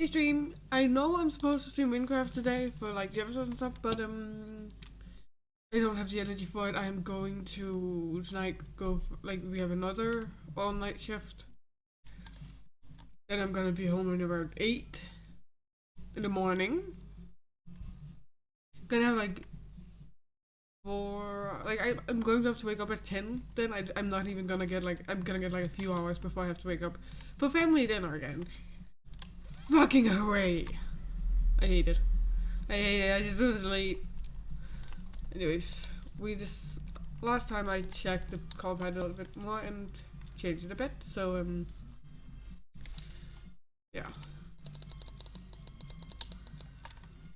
Hey stream, I know I'm supposed to stream Minecraft today for like the episodes and stuff, but I don't have the energy for it. I am going to tonight like we have another all night shift. Then I'm gonna be home in around 8 in the morning. Gonna have like I'm going to have to wake up at 10. Then I'm not even gonna get I'm gonna get like a few hours before I have to wake up for family dinner again. Fucking hooray! I hate it. I hate it. I just was late. Anyways, we just last time I checked the call pad a little bit more and changed it a bit. So yeah.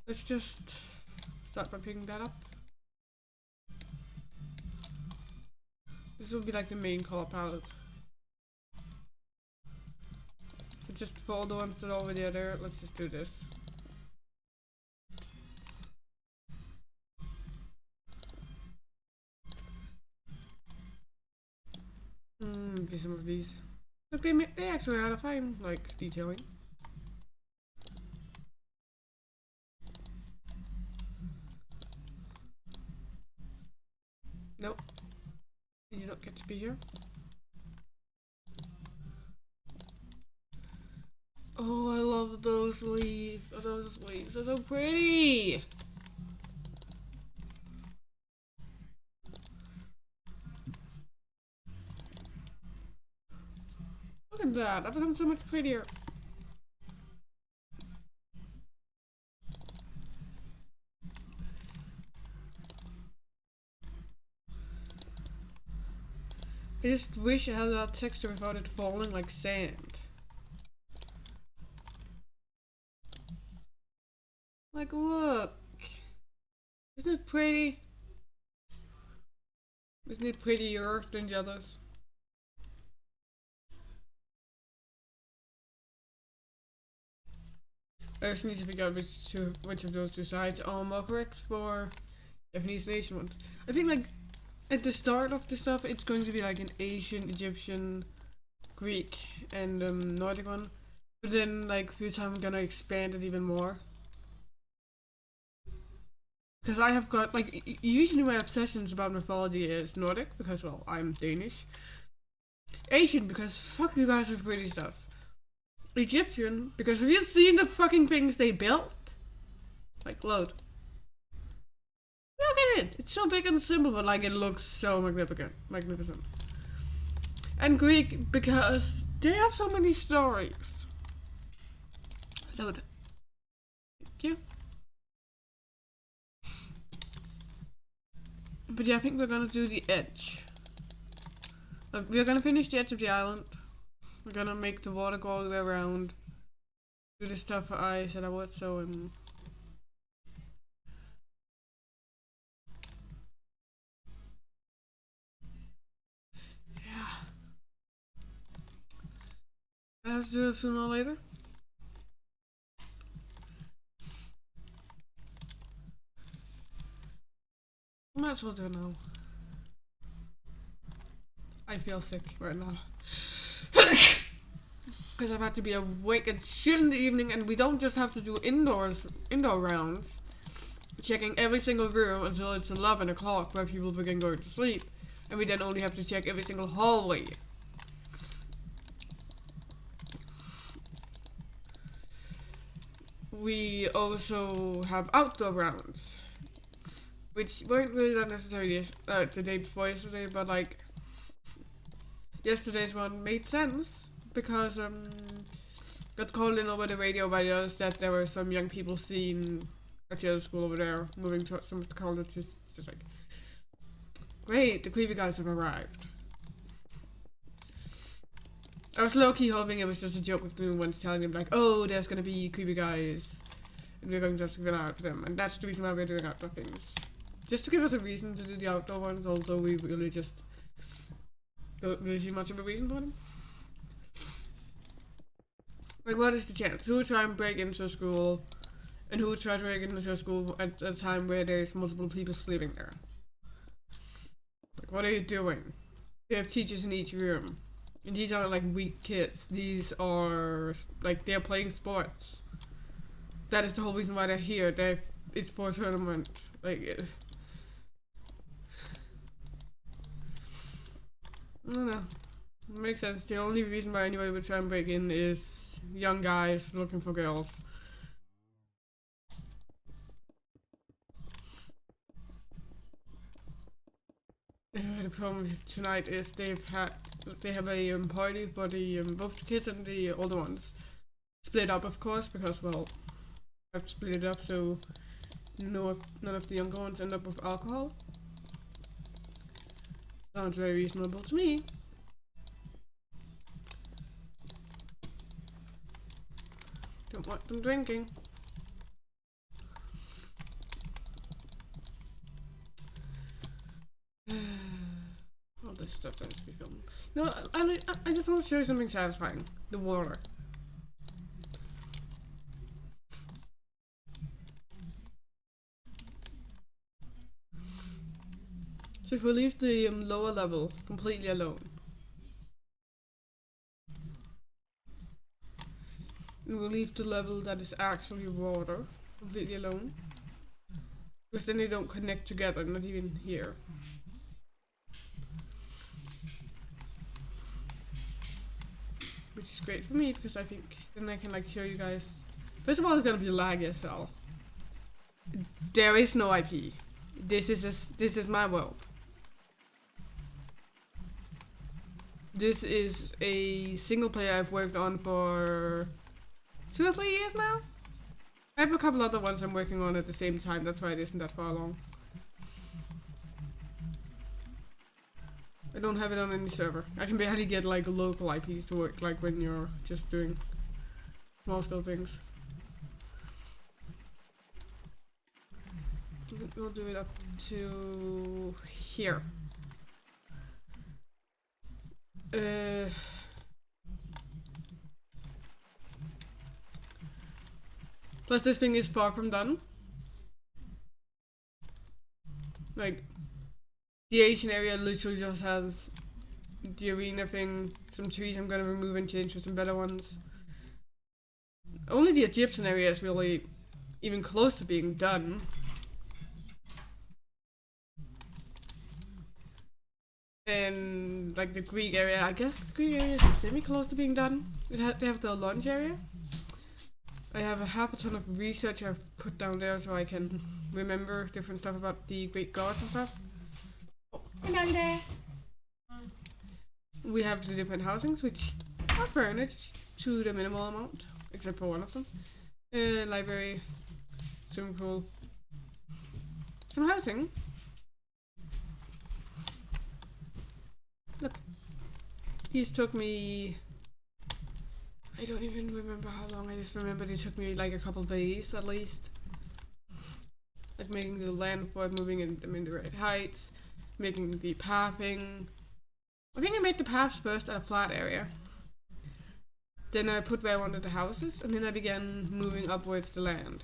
Let's just start by picking that up. This will be like the main color palette. So just for all the ones that are already there, let's just do this. Maybe some of these. Look, they actually had a fine like detailing. Nope. You do not get to be here. Oh, I love those leaves. Oh, those leaves are so pretty. Look at that. That becomes so much prettier. I just wish it had that texture without it falling like sand. Like, look. Isn't it pretty? Isn't it prettier than the others? I just need to figure out which of those two sides are more correct for Japanese nation ones. I think like at the start of the stuff it's going to be like an Asian, Egyptian, Greek, and Nordic one. But then like with time I'm gonna expand it even more. Because I have got like usually my obsessions about mythology is Nordic because well I'm Danish. Asian because fuck you guys with pretty stuff. Egyptian because have you seen the fucking things they built? Like load. Look at it! It's so big and simple, but like it looks so magnificent. And Greek because they have so many stories. Load. Thank you. But yeah, I think we're gonna do the edge. We're gonna finish the edge of the island. We're gonna make the water go all the way around. Do the stuff I said I would, so yeah. I have to do it sooner or later. Might as well do it now. I feel sick right now. Because I've had to be awake at shit in the evening, and we don't just have to do indoor rounds, checking every single room until it's 11 o'clock where people begin going to sleep, and we then only have to check every single hallway. We also have outdoor rounds, which weren't really that necessary the day before yesterday, but like yesterday's one made sense because got called in over the radio by us that there were some young people seen at the other school over there moving to some of the colleges. It's just like, great, the creepy guys have arrived. I was low-key hoping it was just a joke with me once telling them like, oh, there's gonna be creepy guys and we're going to have to get out for them, and that's the reason why we're doing outdoor things. Just to give us a reason to do the outdoor ones, although we really just don't really see much of a reason for them. Like, what is the chance? Who would try and break into a school, and who would try to break into a school at a time where there's multiple people sleeping there? Like, what are you doing? You have teachers in each room. And these aren't like weak kids. These are like they're playing sports. that is the whole reason why they're here. It's for a tournament. Like, I don't know. It makes sense. The only reason why anybody would try and break in is young guys looking for girls. The problem tonight is they have a party for the both the kids and the older ones. Split up, of course, because, well, I have to split it up so none of the younger ones end up with alcohol. Sounds very reasonable to me. Don't want them drinking. All this stuff that needs to be filmed. No, I just want to show you something satisfying. The water. So if we leave the lower level completely alone, and we'll leave the level that is actually water completely alone, because then they don't connect together, not even here. Which is great for me, because I think then I can like show you guys. First of all, it's gonna be laggy as hell. There is no IP. This is my world. This is a single player I've worked on for 2 or 3 years now. I have a couple other ones I'm working on at the same time, that's why it isn't that far along. I don't have it on any server. I can barely get like local IPs to work, like when you're just doing small scale things. We'll do it up to here. Plus this thing is far from done. Like, the Asian area literally just has the arena thing, some trees I'm gonna remove and change for some better ones. Only the Egyptian area is really even close to being done. And like the Greek area, I guess the Greek area is semi-close to being done. They have the lunch area. I have a half a ton of research I've put down there so I can remember different stuff about the Greek gods and stuff. Oh, hello there! We have the different housings, which are furnished to the minimal amount, except for one of them. Library, swimming pool, some housing. Look, these took me, I don't even remember how long, I just remember they took me like a couple days at least. Like making the land for it, moving them in the right heights, making the pathing. I think I made the paths first at a flat area. Then I put where I wanted the houses, and then I began moving upwards the land.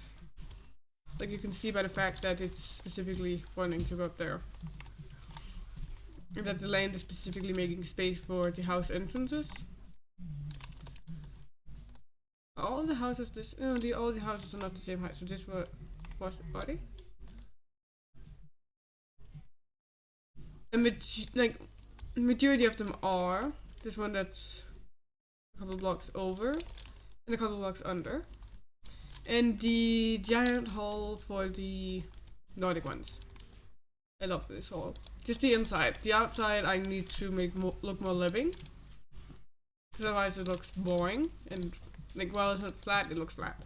Like you can see by the fact that it's specifically wanting to go up there. And that the land is specifically making space for the house entrances. All the houses all the houses are not the same height, so this was the body. And like majority of them are. This one that's a couple blocks over and a couple blocks under. And the giant hall for the Nordic ones. I love this hall. Just the inside. The outside I need to make look more living. Because otherwise it looks boring. And like while it's not flat, it looks flat.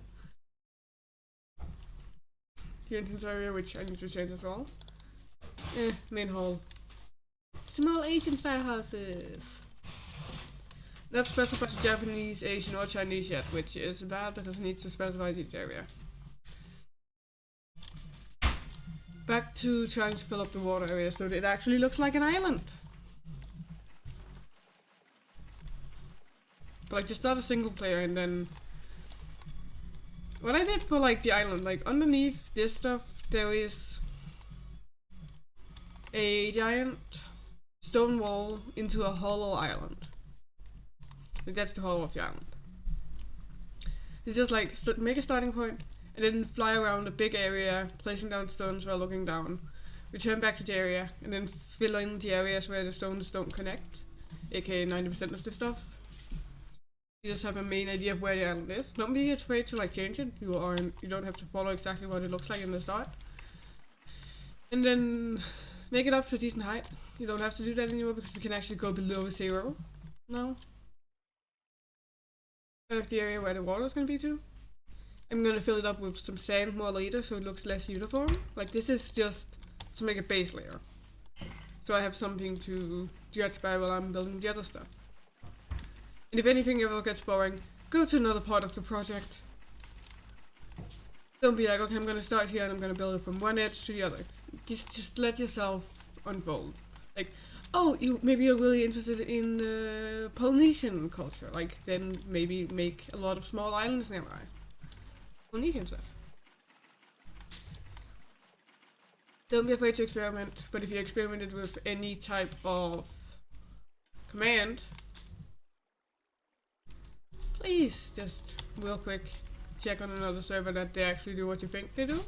The entrance area, which I need to change as well. Main hall. Small Asian style houses. Not specified to Japanese, Asian or Chinese yet, which is bad because it needs to specify each area. Back to trying to fill up the water area so that it actually looks like an island. But like just start a single player and then what I did for like the island, like underneath this stuff there is a giant stone wall into a hollow island. Like that's the hollow of the island. It's just like make a starting point and then fly around a big area, placing down stones while looking down. Return back to the area, and then fill in the areas where the stones don't connect, aka 90% of the stuff. You just have a main idea of where the island is. Don't be afraid to like change it. You don't have to follow exactly what it looks like in the start. And then make it up to a decent height. You don't have to do that anymore because we can actually go below 0 now. Like the area where the water is gonna be too. I'm gonna fill it up with some sand more later so it looks less uniform. Like this is just to make a base layer. So I have something to judge by while I'm building the other stuff. And if anything ever gets boring, go to another part of the project. Don't be like, okay, I'm gonna start here and I'm gonna build it from one edge to the other. Just let yourself unfold. Like, oh, maybe you're really interested in Polynesian culture. Like, then maybe make a lot of small islands nearby. Polynesian stuff. Don't be afraid to experiment, but if you experimented with any type of command, please just real quick check on another server that they actually do what you think they do.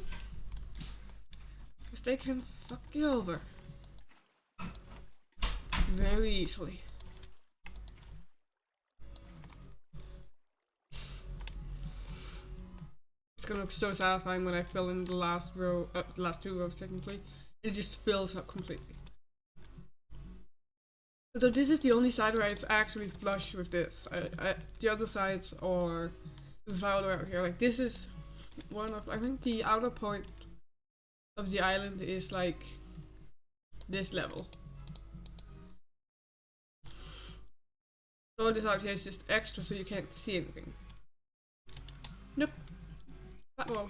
Because they can fuck you over very easily. It's gonna look so satisfying when I fill in the last row, last 2 rows technically. It just fills up completely. So this is the only side where it's actually flush with this. The other sides are all around here. Like this is one of, I think the outer point of the island is like this level. All this out here is just extra so you can't see anything. Nope. That wall.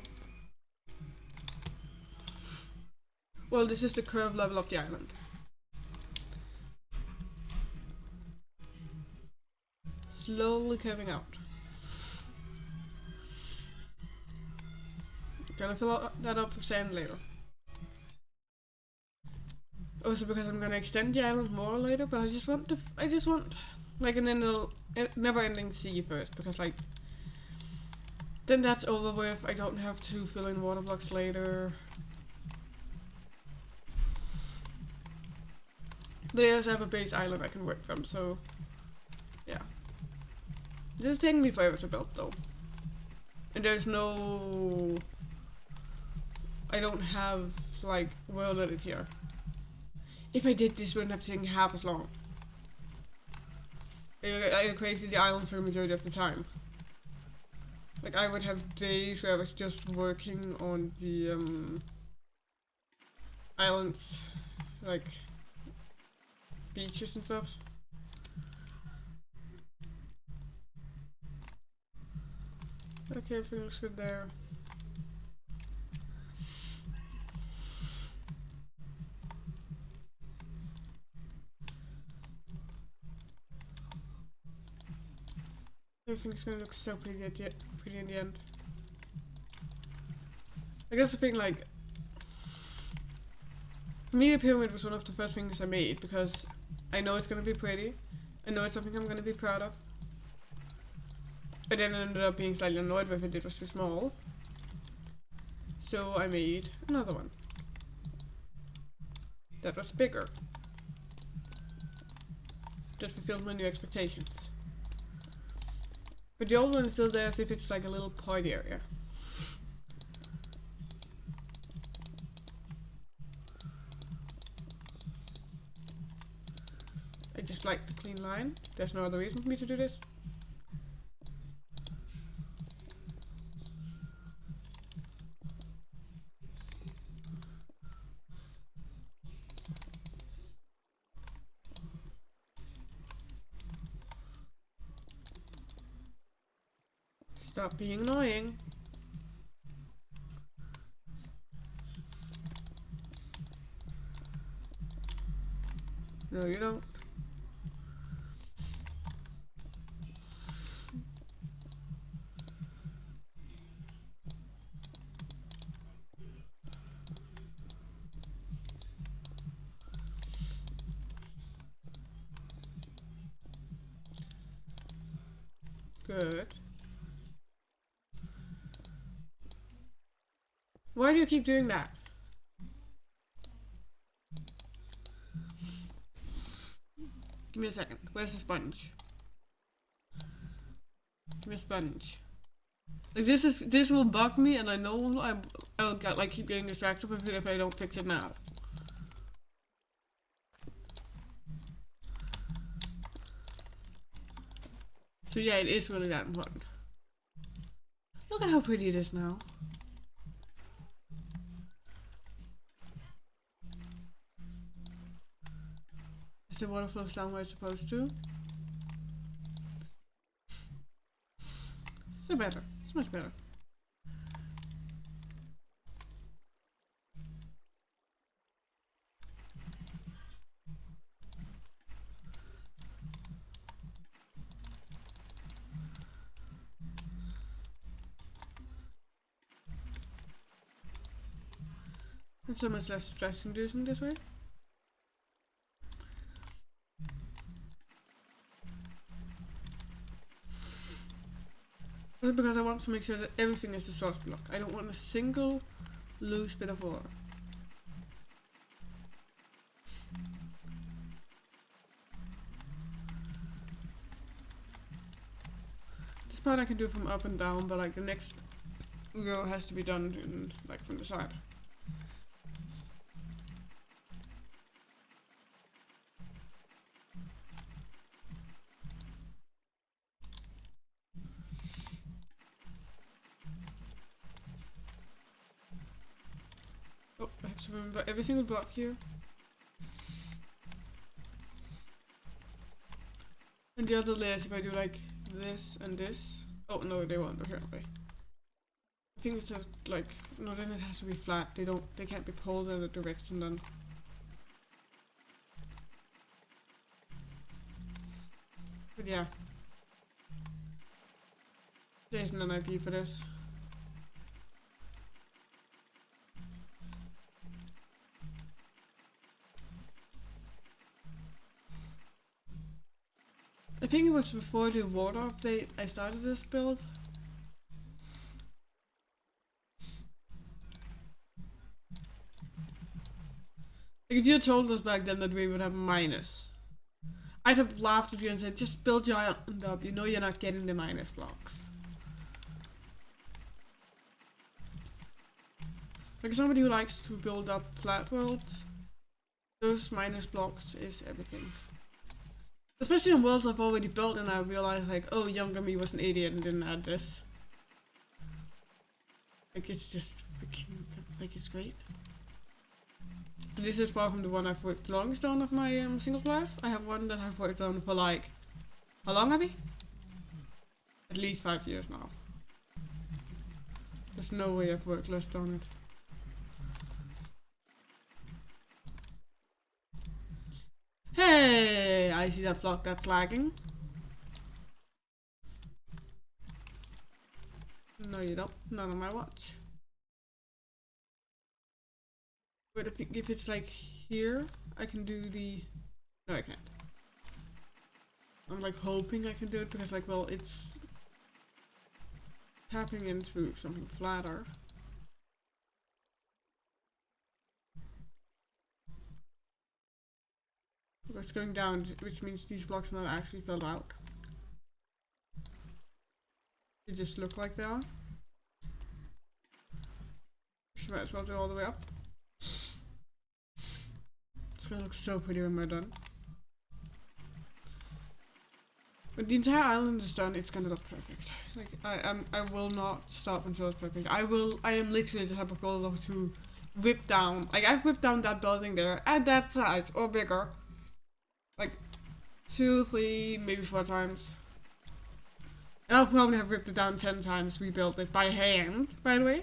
Well, this is the curve level of the island. Slowly curving out. Gonna fill that up with sand later. Also because I'm gonna extend the island more later, but I just want like an never-ending sea first, because like then that's over with. I don't have to fill in water blocks later. But I also have a base island I can work from, so yeah. This is taking me forever to build though. And there's no... I don't have like world edit here. If I did, this wouldn't have taken half as long. I created the island for the majority of the time. Like I would have days where I was just working on the islands, like beaches and stuff. Okay, everything looks good there. Everything's gonna look so pretty in the end. I guess the thing, like, for me, a pyramid was one of the first things I made because I know it's gonna be pretty. I know it's something I'm gonna be proud of. But then I ended up being slightly annoyed with it. It was too small. So I made another one that was bigger. That fulfilled my new expectations. But the old one is still there as if it's like a little party area. I just like the clean line. There's no other reason for me to do this. Stop being annoying. No, you don't. Good. Why do you keep doing that? Give me a second. Where's the sponge? Give me a sponge. Like this will bug me, and I know I'll get like keep getting distracted with it if I don't fix it now. So yeah, it is really that important. Look at how pretty it is now. Is the water flow down where it's supposed to? So better. It's much better. It's so much less stress inducing this way. Because I want to make sure that everything is a source block. I don't want a single loose bit of water. This part I can do from up and down, but like the next row has to be done in, like from the side. Oh, I have to remember every single block here. And the other layers, if I do like this and this. Oh no, they won't apparently. I think it's just like, no, then it has to be flat. They can't be pulled in a direction then. But yeah. There isn't an IP for this. I think it was before the water update I started this build. Like if you had told us back then that we would have minus, I'd have laughed at you and said, just build your island up, you know you're not getting the minus blocks. Like somebody who likes to build up flat worlds, those minus blocks is everything. Especially on worlds I've already built and I realized like, oh, younger me was an idiot and didn't add this. Like it's just freaking, like it's great. This is far from the one I've worked longest on of my single players. I have one that I've worked on for like, how long have I? At least 5 years now. There's no way I've worked less on it. Hey, I see that block that's lagging. No you don't, not on my watch. But if it's like here, I can do the... No, I can't. I'm like hoping I can do it because like, well, it's tapping into something flatter. It's going down, which means these blocks are not actually filled out. They just look like they are. So might as well do all the way up. It's gonna look so pretty when we're done. When the entire island is done, it's gonna look perfect. Like I will not stop until it's perfect. I am literally the type of girl to whip down. Like I've whipped down that building there at that size or bigger. Like 2, 3, maybe 4 times. And I'll probably have ripped it down 10 times, rebuilt it by hand, by the way.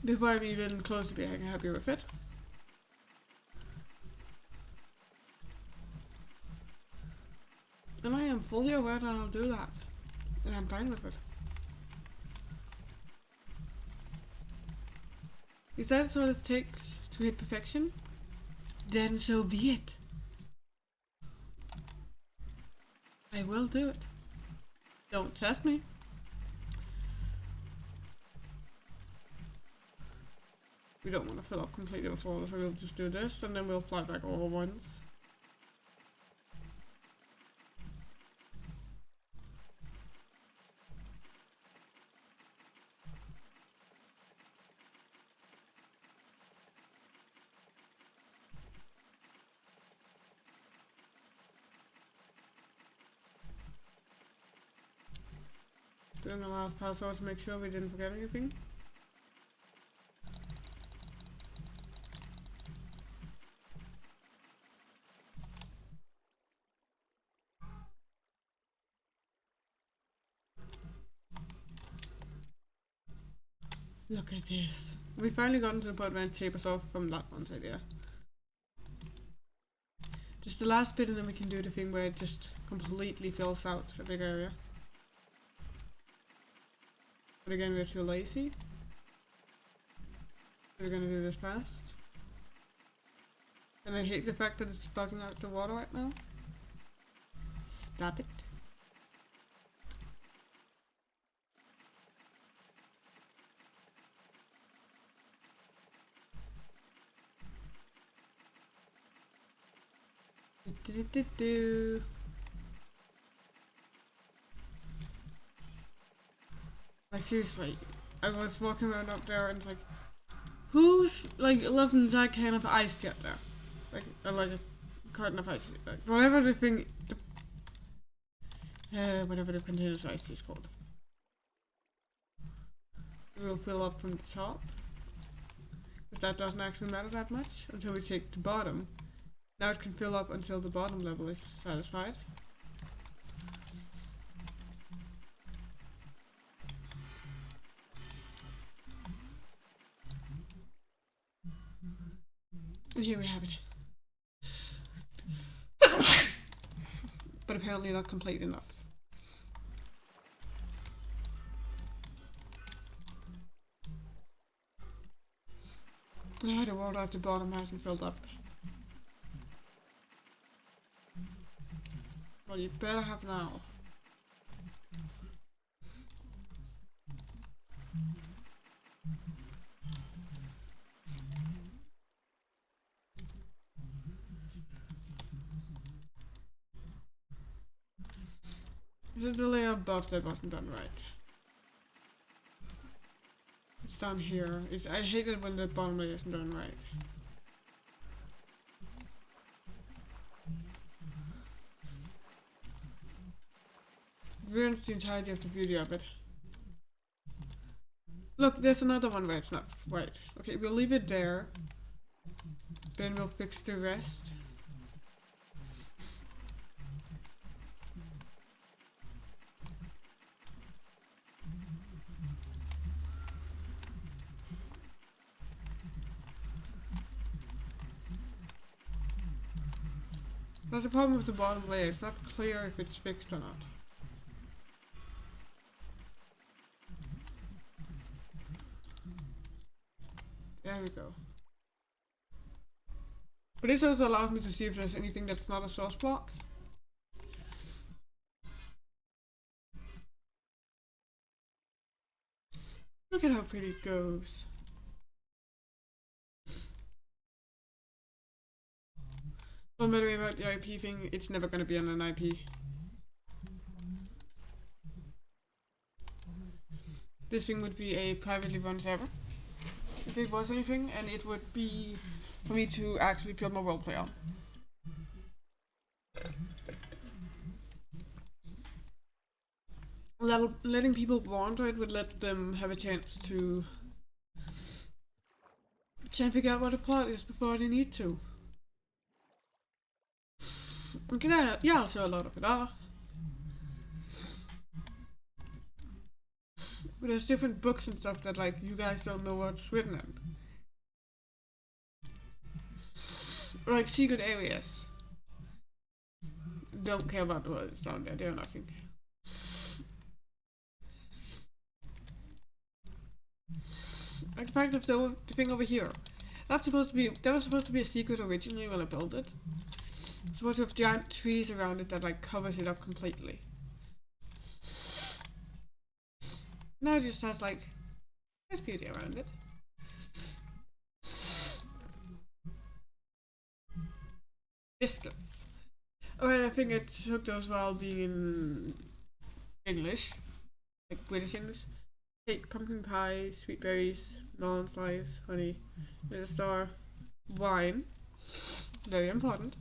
Before I'm even close to being happy with it. And I am fully aware that I'll do that. And I'm fine with it. Is that what it takes to hit perfection? Then so be it. I will do it. Don't test me. We don't want to fill up completely with water, so we'll just do this, and then we'll fly back all at once. Doing the last pass out to make sure we didn't forget anything. Look at this. We finally gotten to the point where it tapers off from that one's idea. Just the last bit and then we can do the thing where it just completely fills out a big area. But again, we're too lazy. We're gonna do this fast. And I hate the fact that it's bugging out the water right now. Stop it. Like seriously, I was walking around up there and it's like, who's like left that can of ice yet there? Like a carton of ice, like whatever the thing, whatever the container of ice is called. It will fill up from the top, because that doesn't actually matter that much until we take the bottom. Now it can fill up until the bottom level is satisfied. And here we have it. But apparently not complete enough. Yeah, the water at the bottom hasn't filled up. Well, you better have now. Is it the layer above that wasn't done right? It's down here. I hate it when the bottom layer isn't done right. It ruins the entirety of the beauty of it. Look, there's another one where it's not right. Okay, we'll leave it there. Then we'll fix the rest. That's the problem with the bottom layer. It's not clear if it's fixed or not. There we go. But this also allows me to see if there's anything that's not a source block. Look at how pretty it goes. Don't matter about the IP thing, it's never gonna be on an IP. This thing would be a privately run server, if it was anything, and it would be for me to actually build my roleplay on. Letting people wander it would let them have a chance to try and figure out what the plot is before they need to. Okay, yeah, I'll show a lot of it off. But there's different books and stuff that like you guys don't know what's written in. Like secret areas. Don't care about what is down there, they're nothing. Like the fact of the thing over here. That was supposed to be a secret originally when I built it. It's supposed to have giant trees around it that like covers it up completely. Now it just has like nice beauty around it. biscuits. Okay, I think it took those while being English, like British English. Cake, pumpkin pie, sweet berries, melon slice, honey, little star, wine. Very important.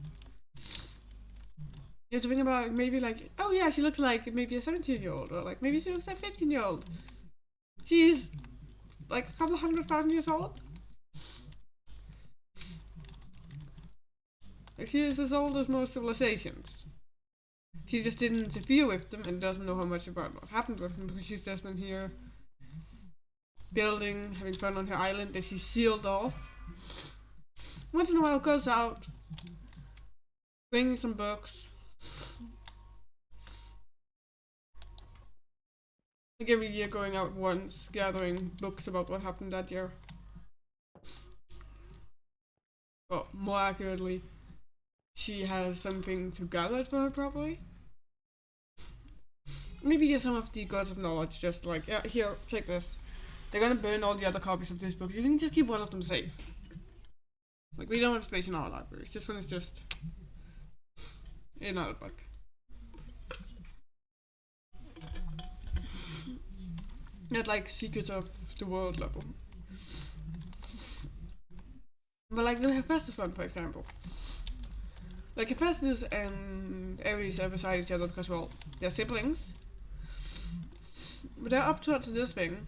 You have to think about maybe like, oh yeah, she looks like maybe a 17-year-old, or like maybe she looks like a 15-year-old. She's like a couple 100,000 years old. Like she is as old as most civilizations. She just didn't interfere with them and doesn't know how much about what happened with them because she's just in here building, having fun on her island that she sealed off. Once in a while goes out, bringing some books. Like every year going out once, gathering books about what happened that year. Well, more accurately, she has something to gather for her probably. Maybe just some of the gods of knowledge, just like, yeah, here, take this. They're gonna burn all the other copies of this book. You can just keep one of them safe. Like, we don't have space in our libraries. This one is just another book. Not like Secrets of the World level. But like the Hephaestus one, for example. Like Hephaestus and Ares are beside each other because, well, they're siblings. But they're up towards this thing,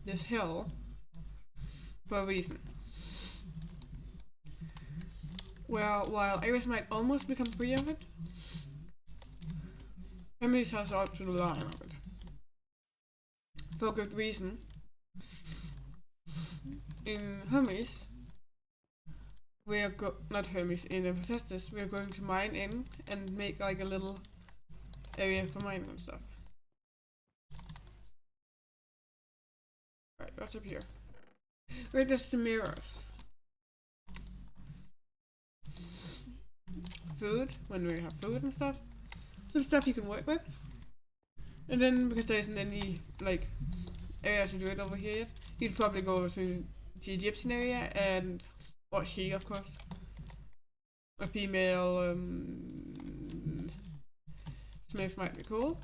this hill, for a reason. Well, while Ares might almost become free of it, Hermes has up to the line of it. For a good reason. In Hermes, not Hermes, in Hephaestus, we're going to mine in and make like a little area for mining and stuff. Right, what's up here? Right, that's the mirrors. Food, when we have food and stuff. Some stuff you can work with. And then, because there isn't any, like, area to do it over here yet, you'd probably go over to the Egyptian area and, or she, of course. A female, smith might be cool.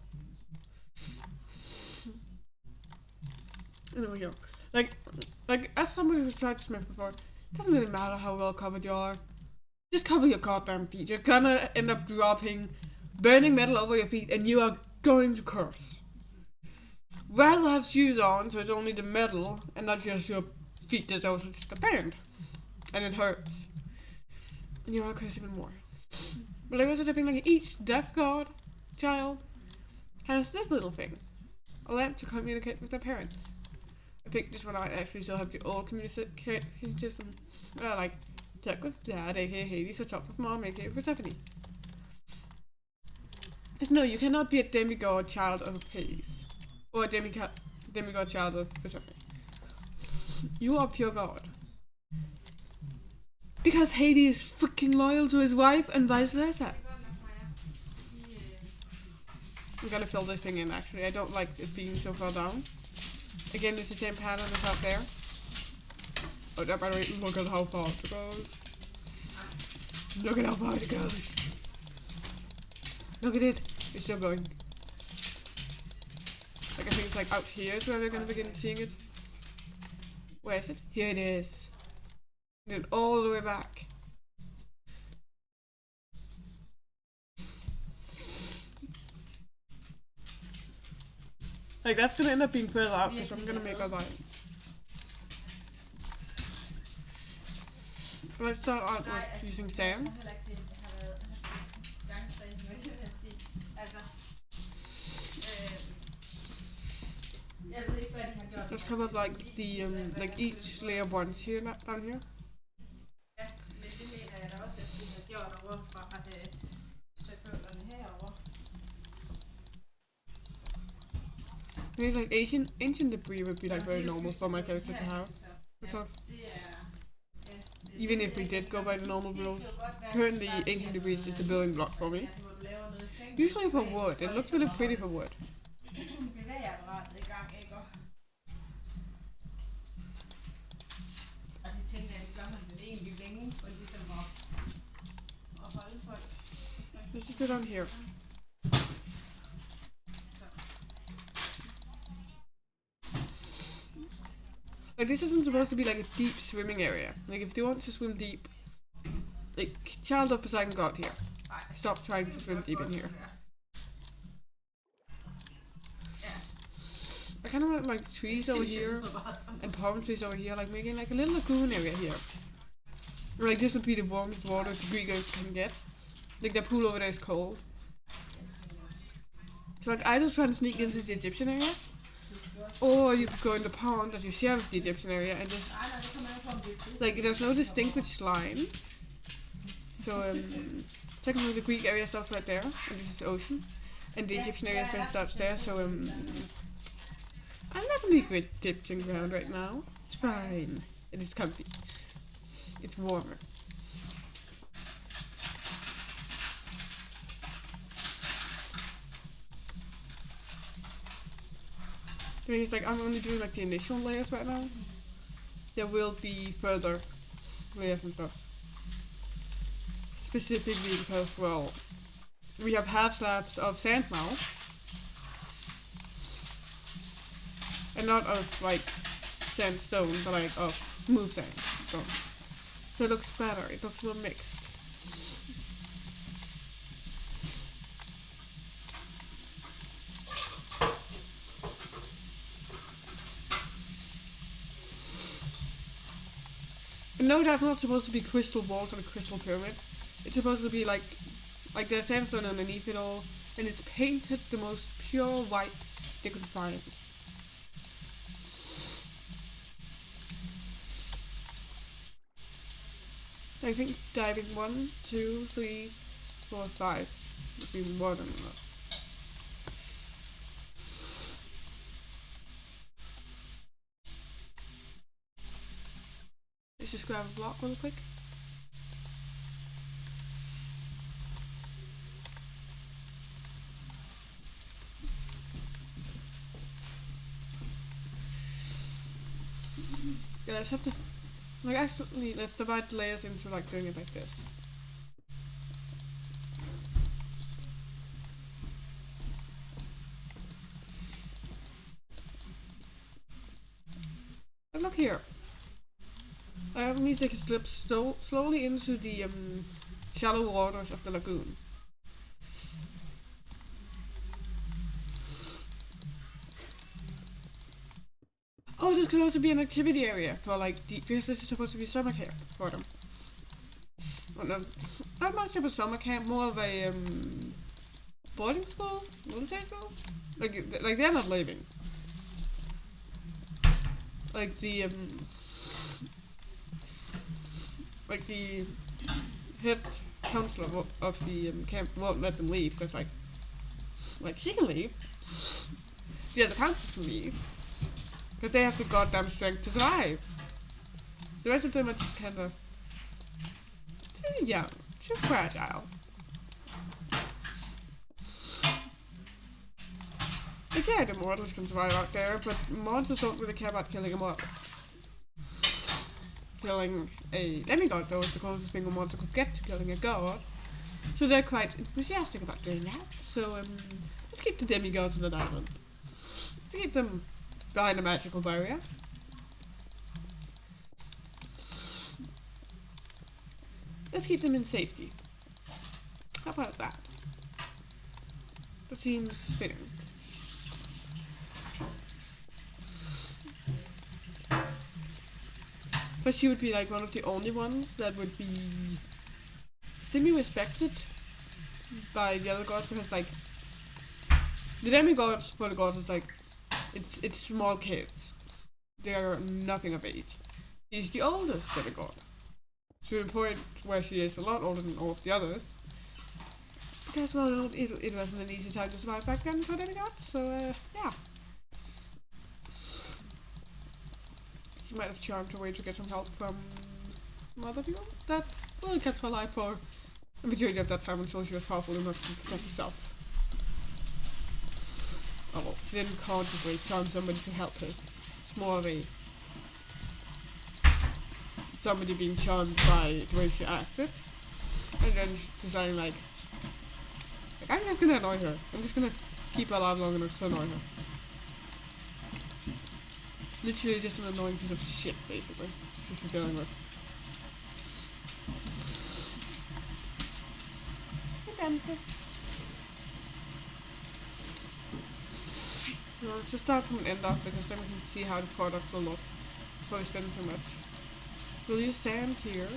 And over here. Like, as somebody who's tried to smith before, it doesn't really matter how well covered you are. Just cover your goddamn feet. You're gonna end up dropping burning metal over your feet and you are going to curse. Rather have shoes on so it's only the metal and not just your feet that's also just a burned. And it hurts. And you want to curse even more. But like I was saying, like each deaf god child has this little thing. A lamp to communicate with their parents. I think this one might actually still have the old communication system. Like talk with dad, aka Hades, or talk with mom, aka Persephone. Because no, you cannot be a demigod child of Hades. Or a demigod child of Persephone. You are pure god. Because Hades is freaking loyal to his wife and vice versa. I'm gonna fill this thing in actually. I don't like it being so far down. Again, it's the same pattern as up there. Oh, by the way, look at how far it goes. Look at how far it goes. Look at it. It's still going. Like, I think it's like out here is where we're gonna begin seeing it. Where is it? Here it is. And then all the way back. Like, that's gonna end up being further out because I'm gonna make a line. Let's start out with using sand. Let's cover like the like each layer once here, not down here. I mean, like ancient debris would be like very normal for my character to have. So, even if we did go by the normal rules, currently ancient debris is just a building block for me. Usually for wood, it looks really pretty for wood. bit on here. Like, this isn't supposed to be like a deep swimming area. Like, if you want to swim deep, like, child of Poseidon God here. Stop trying to swim deep in here. I kind of want like trees over here and palm trees over here, like making like a little lagoon area here. Like, this would be the warmest water the Greek guys can get. Like, the pool over there is cold. So like, either try and sneak into the Egyptian area, or you could go in the pond that you share with the Egyptian area and just, like, there's no distinguished line. So technically the Greek area stops right there, and this is ocean, and the Egyptian area first starts there. So I'm not really good dipping ground right now. It's fine. It is comfy. It's warmer. I mean, it's like I'm only doing like the initial layers right now. There will be further layers and stuff. Specifically because, well, we have half slabs of sand now. And not of like sandstone, but like of smooth sandstone. So it looks better, it looks more mixed. And no, that's not supposed to be crystal walls or a crystal pyramid. It's supposed to be like there's sandstone underneath it all, and it's painted the most pure white they could find. I think diving 1, 2, 3, 4, 5 would be more than enough. Let's just grab a block real quick. Yeah, let's have to, like, actually, let's divide the layers into like doing it like this. And look here. Music slips slowly into the shallow waters of the lagoon. Oh, this could also be an activity area for like because this is supposed to be summer camp for them. Well, no, not much of a summer camp, more of a boarding school, military school. Like they're not leaving. Like the head counselor of the camp won't let them leave because like she can leave. The other counselors can leave. Because they have the goddamn strength to survive. The rest of them are just kind of too young, too fragile. Like, yeah, the mortals can survive out there, but monsters don't really care about killing a mortal. Killing a demigod, though, is the closest thing a monster could get to killing a god. So they're quite enthusiastic about doing that. So, let's keep the demigods on the island. Let's keep them behind a magical barrier. Let's keep them in safety. How about that? That seems fitting. But she would be like one of the only ones that would be semi-respected by the other gods, because like the demigods for the gods is like it's small kids. They are nothing of age. She's the oldest demigod. To the point where she is a lot older than all of the others. Because, well, it wasn't an easy time to survive back then for demigods, so, yeah. She might have charmed her way to get some help from other people that, well, kept her alive for a majority of that time until she was powerful enough to protect herself. Oh, well, she didn't consciously charm somebody to help her. It's more of a somebody being charmed by the way she acted, and then deciding like, I'm just gonna annoy her. I'm just gonna keep her alive long enough to annoy her. Literally just an annoying piece of shit, basically. She's dealing with. So let's just start from an end off because then we can see how the product will look before we spend too much. We'll use sand here.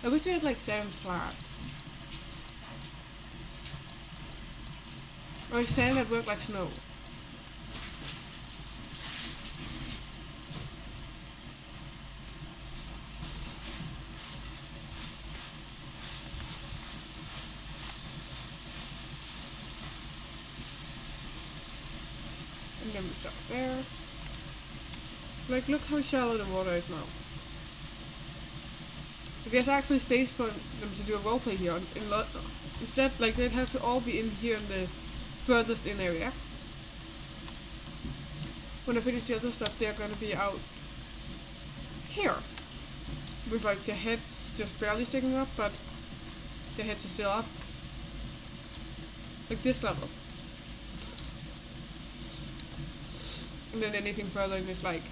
I wish we had like sand slabs. Or like sand that worked like snow. And then we start there. Like, look how shallow the water is now. Like, there's actually space for them to do a roleplay here. Instead, like, they'd have to all be in here in the furthest in area. When I finish the other stuff, they're gonna be out here. With, like, their heads just barely sticking up, but their heads are still up. Like this level. And then anything further in this, like,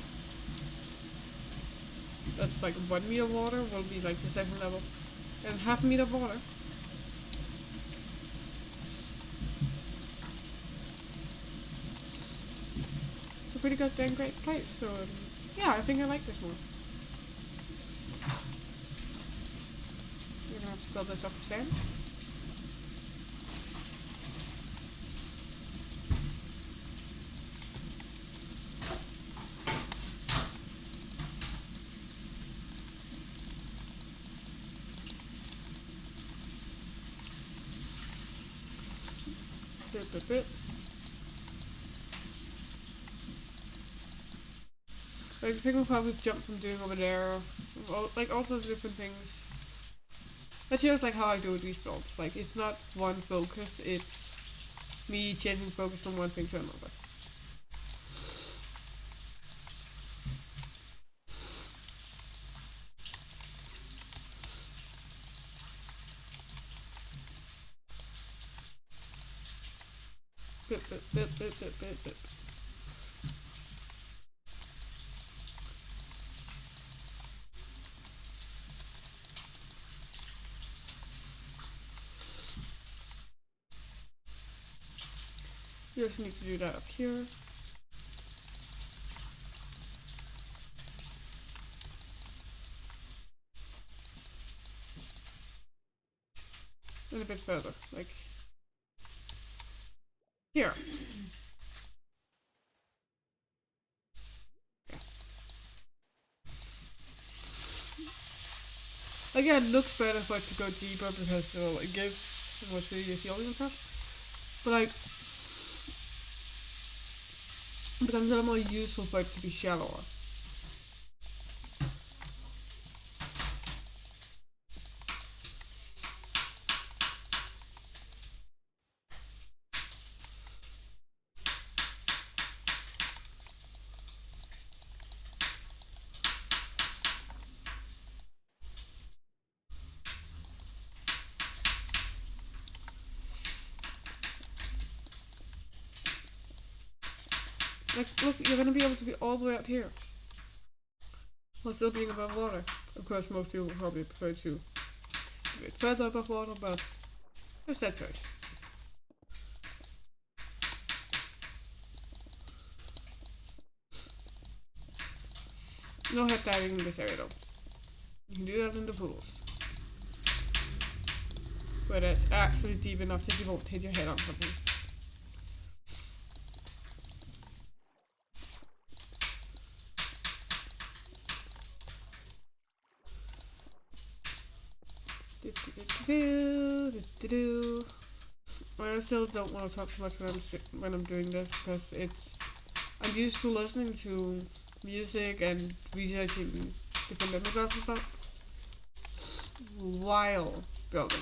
that's like 1 meter of water will be like the second level. And half a meter of water. It's a pretty goddamn great place, so yeah, I think I like this more. You're gonna have to build this up with sand. Bit. Like, the people probably jump from doing over there, like all sorts of different things. That's just like how I do these builds. Like, it's not one focus, it's me changing focus from one thing to another. Bit. You just need to do that up here. And a bit further, like here. Yeah. Again, it looks better for it to go deeper because it gives more 3D feeling and stuff. But like, it becomes a lot more useful for it to be shallower. Like, look, you're gonna be able to be all the way out here. While still being above water. Of course, most people probably prefer to be a bit further above water, but it's that choice. No head diving in this area though. You can do that in the pools. Where it's actually deep enough that you won't hit your head on something. I still don't want to talk too much when I'm doing this because I'm used to listening to music and researching different demigods and stuff while building.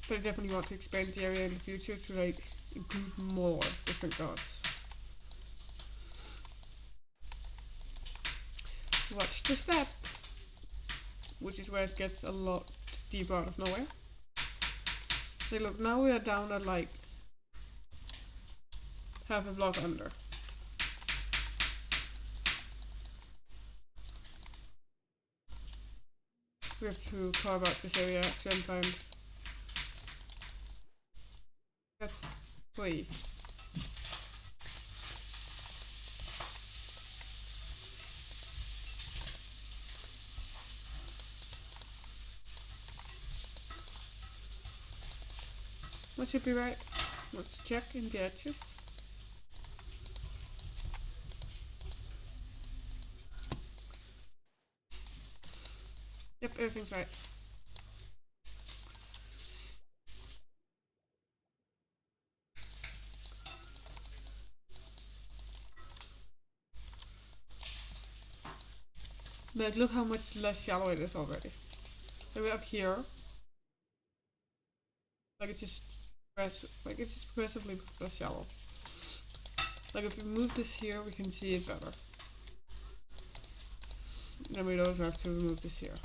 But I definitely want to expand the area in the future to like include more different gods. Watch the step, which is where it gets a lot deeper out of nowhere. Like look, now we are down at like half a block under. We have to carve out this area actually and find. That's wait. That should be right. Let's check in the edges. Yep, everything's right. But look how much less shallow it is already. So we're up here. Like it's just progressively less shallow. Like if we move this here, we can see it better. Then we don't have to remove this here.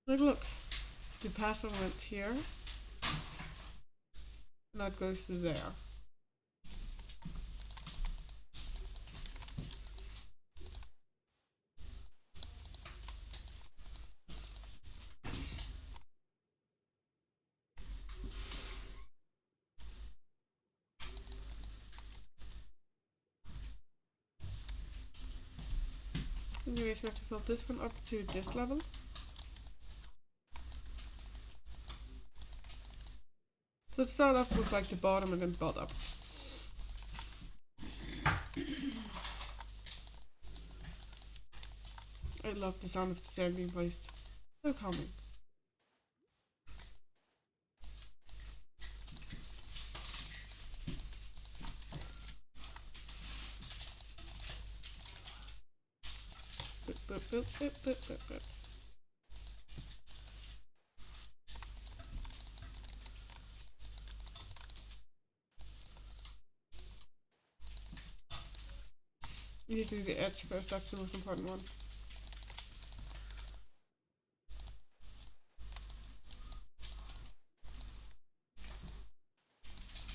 Like look, the password went here. Now it goes to there. Anyways, we have to fill this one up to this level. So let's start off with like the bottom and then build up. I love the sound of the stair being placed. So calming. Boop, boop, boop, boop, boop, boop. You need to do the edge first, that's the most important one.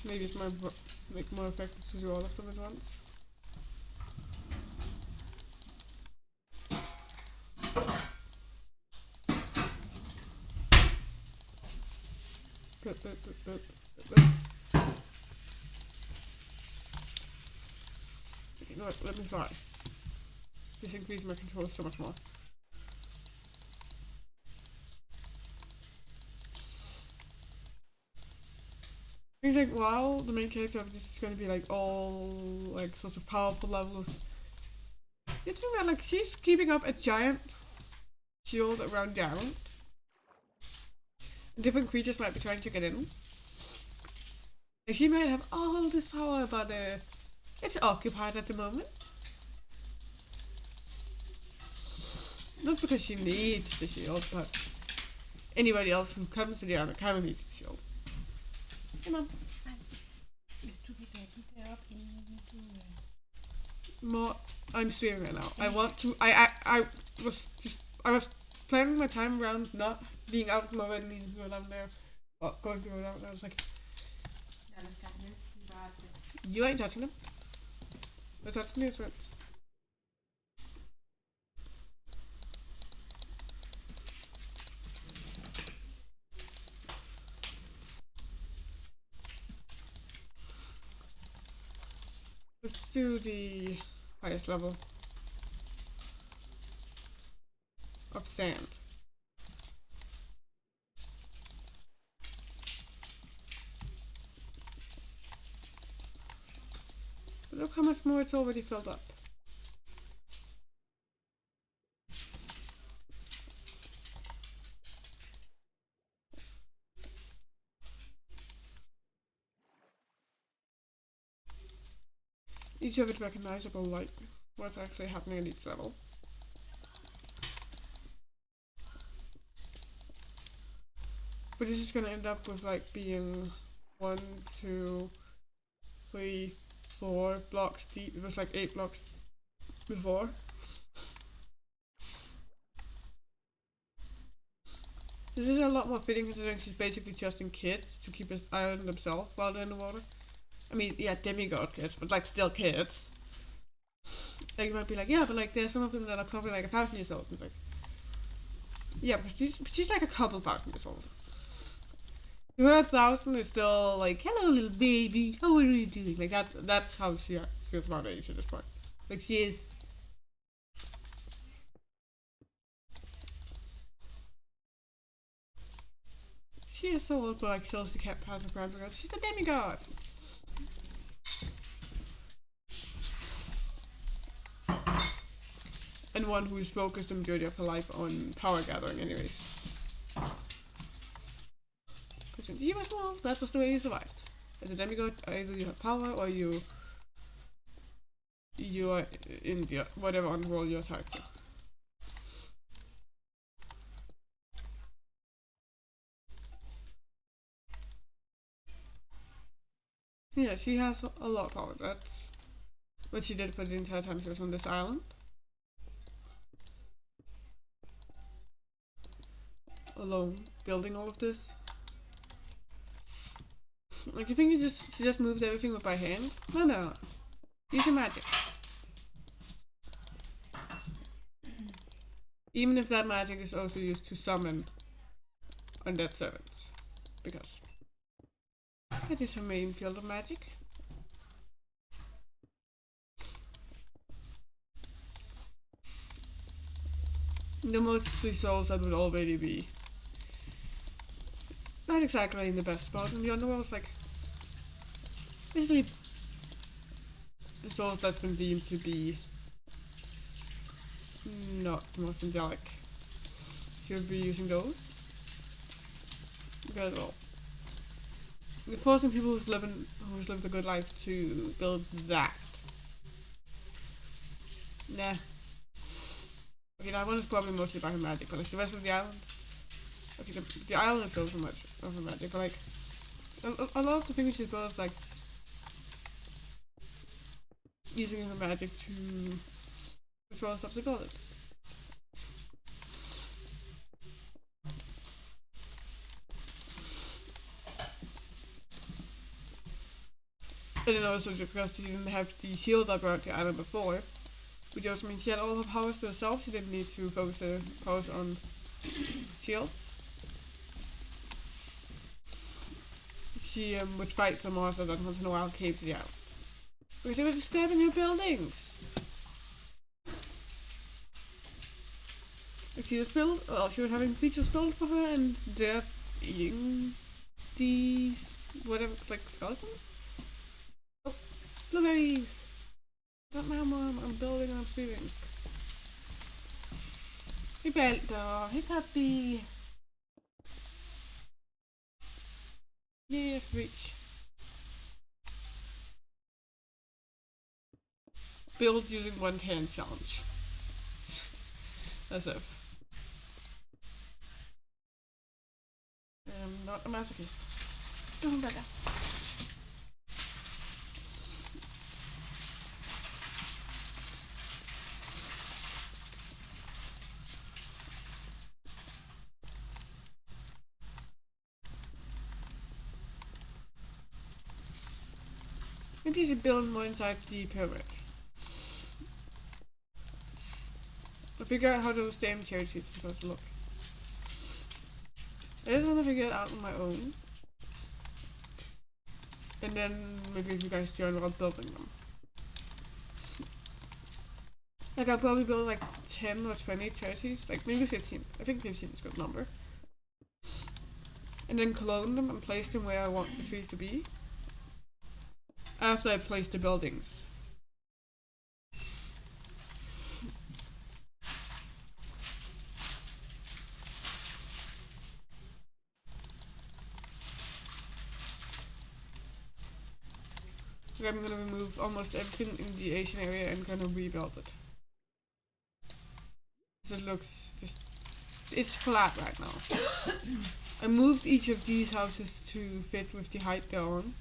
Maybe it's more effective to do all of them at once. Boop, boop, boop, boop, boop, boop. You know what, let me try. This increases my control so much more. Things like, wow, the main character of this is going to be like all like sorts of powerful levels. You think that like she's keeping up a giant shield around the island. Different creatures might be trying to get in. Like she might have all this power, but it's occupied at the moment. Not because she needs the shield, but anybody else who comes to the island kind of needs the shield. Hey mom. More. I'm streaming right now. I want to. I was planning my time around not being out of my bed and needing to go down there. Or going to go down there. I was like, you ain't touching them. They're touching these roots. Let's do the highest level of sand. But look how much more it's already filled up. Each of it recognizable, like what's actually happening at each level. But this is gonna end up with like being 1, 2, 3, 4 blocks deep. It was like 8 blocks before. This is a lot more fitting considering she's basically trusting kids to keep his eye on themselves while they're in the water. I mean, yeah, demigod kids, but like still kids. Like you might be like, yeah, but like there's some of them that are probably like 1,000 years old. And it's like, yeah, because she's like a couple thousand years old. Her 1,000 is still like, hello little baby, how are you doing? Like that's how she feels about age at this point. Like she is. She is so old, but like still she can't pass her crime because she's a demigod. And one who is focused the majority of her life on power gathering anyways. But since you were small, that was the way you survived. As a demigod, either you have power or you are in the whatever underworld you're tied to. Yeah, she has a lot of power. That's what she did for the entire time she was on this island. Alone, building all of this. Like, you think she just moves everything by hand? No. Using magic. Even if that magic is also used to summon undead servants. Because that is her main field of magic. The mostly souls that would already be not exactly in the best spot in the underworld, like basically the souls that's been deemed to be not the most angelic. She would be using those. Because well, we're forcing people who's lived a good life to build that. Nah. Okay, that one is probably mostly about her magic, but like the rest of the island. Okay, the island is still so much of her magic, but like a lot of the things she's built is like using her magic to control stuff to build it. And then also because she didn't have the shield up around the island before, which also means she had all her powers to herself, she didn't need to focus her powers on shields. She would fight some monsters that once in a while came to the island. Because they were disturbing her buildings. She was built, well, she was having creatures built for her and they're eating these, whatever, like skeletons? Oh, blueberries! Not now, Mom, I'm building and I'm sleeping. Hey, Belter, hey, puppy! Yeah, reach. Build using one hand challenge. As if. I'm not a masochist. Doing better. Maybe you should build more inside the pyramid. I'll figure out how those damn charities are supposed to look. I just want to figure it out on my own. And then maybe if you guys join while building them. Like I'll probably build like 10 or 20 charities, like maybe 15. I think 15 is a good number. And then clone them and place them where I want the trees to be. After I place the buildings. So I'm gonna remove almost everything in the Asian area and gonna rebuild it. So it looks just, it's flat right now. I moved each of these houses to fit with the height they're on.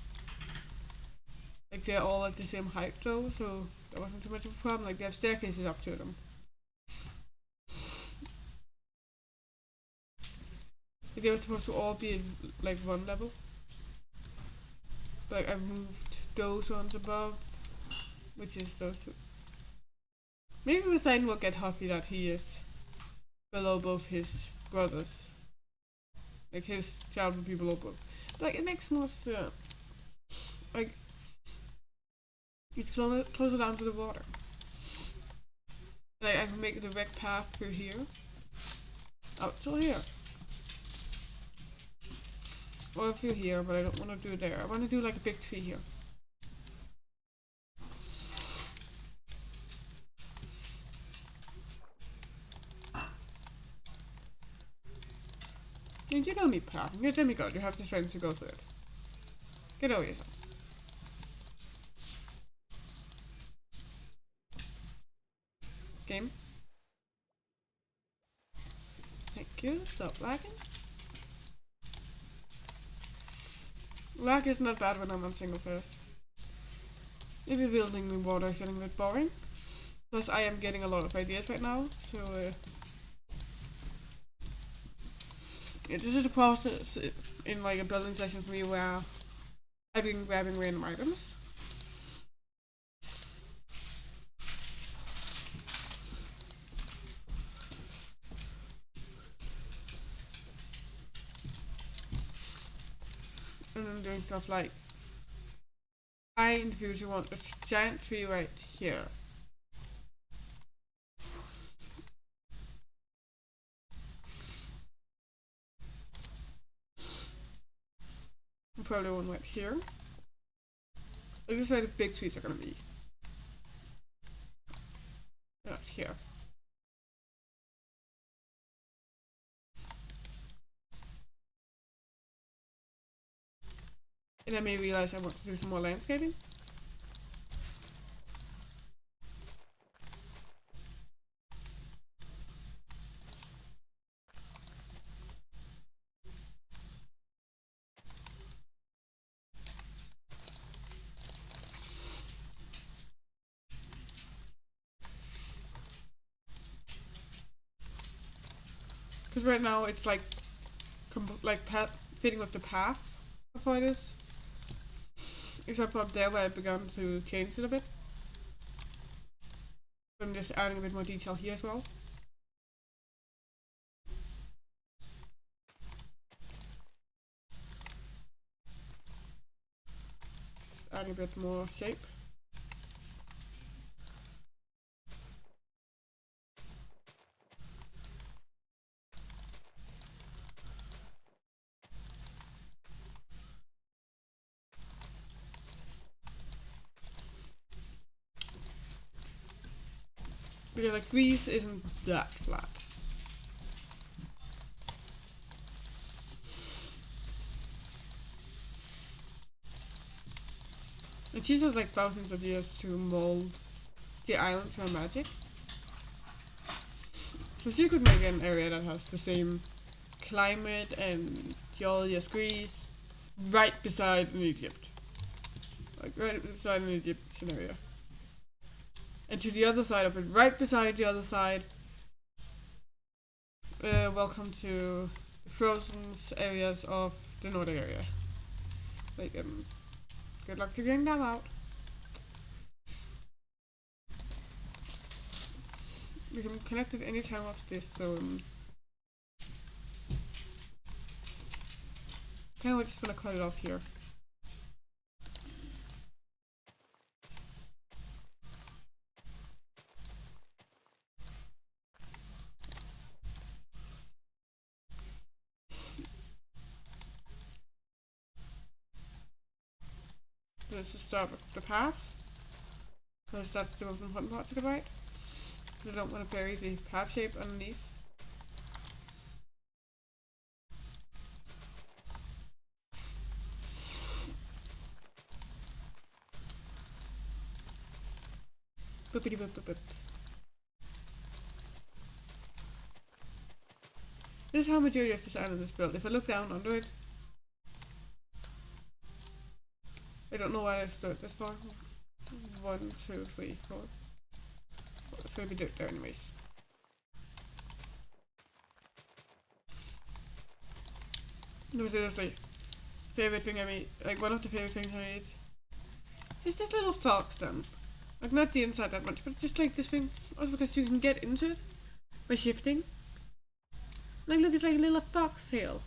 Like they're all at the same height though, so that wasn't too much of a problem. Like they have staircases up to them. Like, they were supposed to all be in like one level. But like I moved those ones above, which is those two. Maybe Poseidon will get huffy that he is below both his brothers. Like his child would be below both. Like it makes more sense. Like it's closer down to the water. Like I can make a direct path through here. Out till here. Or through here, but I don't want to do it there. I want to do like a big tree here. And you don't need path. You're a demigod. You have the strength to go through it. Get over yourself. Game. Thank you. Stop lagging. Lag is not bad when I'm on single first. Maybe building the water is getting a bit boring. Plus I am getting a lot of ideas right now, so yeah, this is a process in like a building session for me where I've been grabbing random items. And then doing stuff like I in the future want a giant tree right here. And probably one right here. This is where the big trees are gonna be. Not here. And I may realize I want to do some more landscaping. Because right now it's like, fitting with the path of how it is. Except for up there where I've begun to change it a bit. I'm just adding a bit more detail here as well. Just adding a bit more shape. But yeah, like Greece isn't that flat. It uses like thousands of years to mold the island for magic. So she could make an area that has the same climate and geology as Greece, right beside an Egypt. Like right beside an Egyptian area. And to the other side of it, right beside the other side, welcome to the frozen areas of the Nordic area. Like, good luck figuring that out. We can connect at any time after this, so kind of just gonna cut it off here. Let's just start with the path, because that's the most important part to the right. I don't want to bury the path shape underneath. Boopity boop boop boop. This is how majority of this island is built. If I look down under it, I don't know why I stood this far. 1, 2, 3, 4. It's gonna be dirt there anyways. No, seriously. Favorite thing I made, like one of the favorite things I made. Just this little fox then. Like not the inside that much, but just like this thing. Also because you can get into it by shifting. Like look, it's like a little fox tail.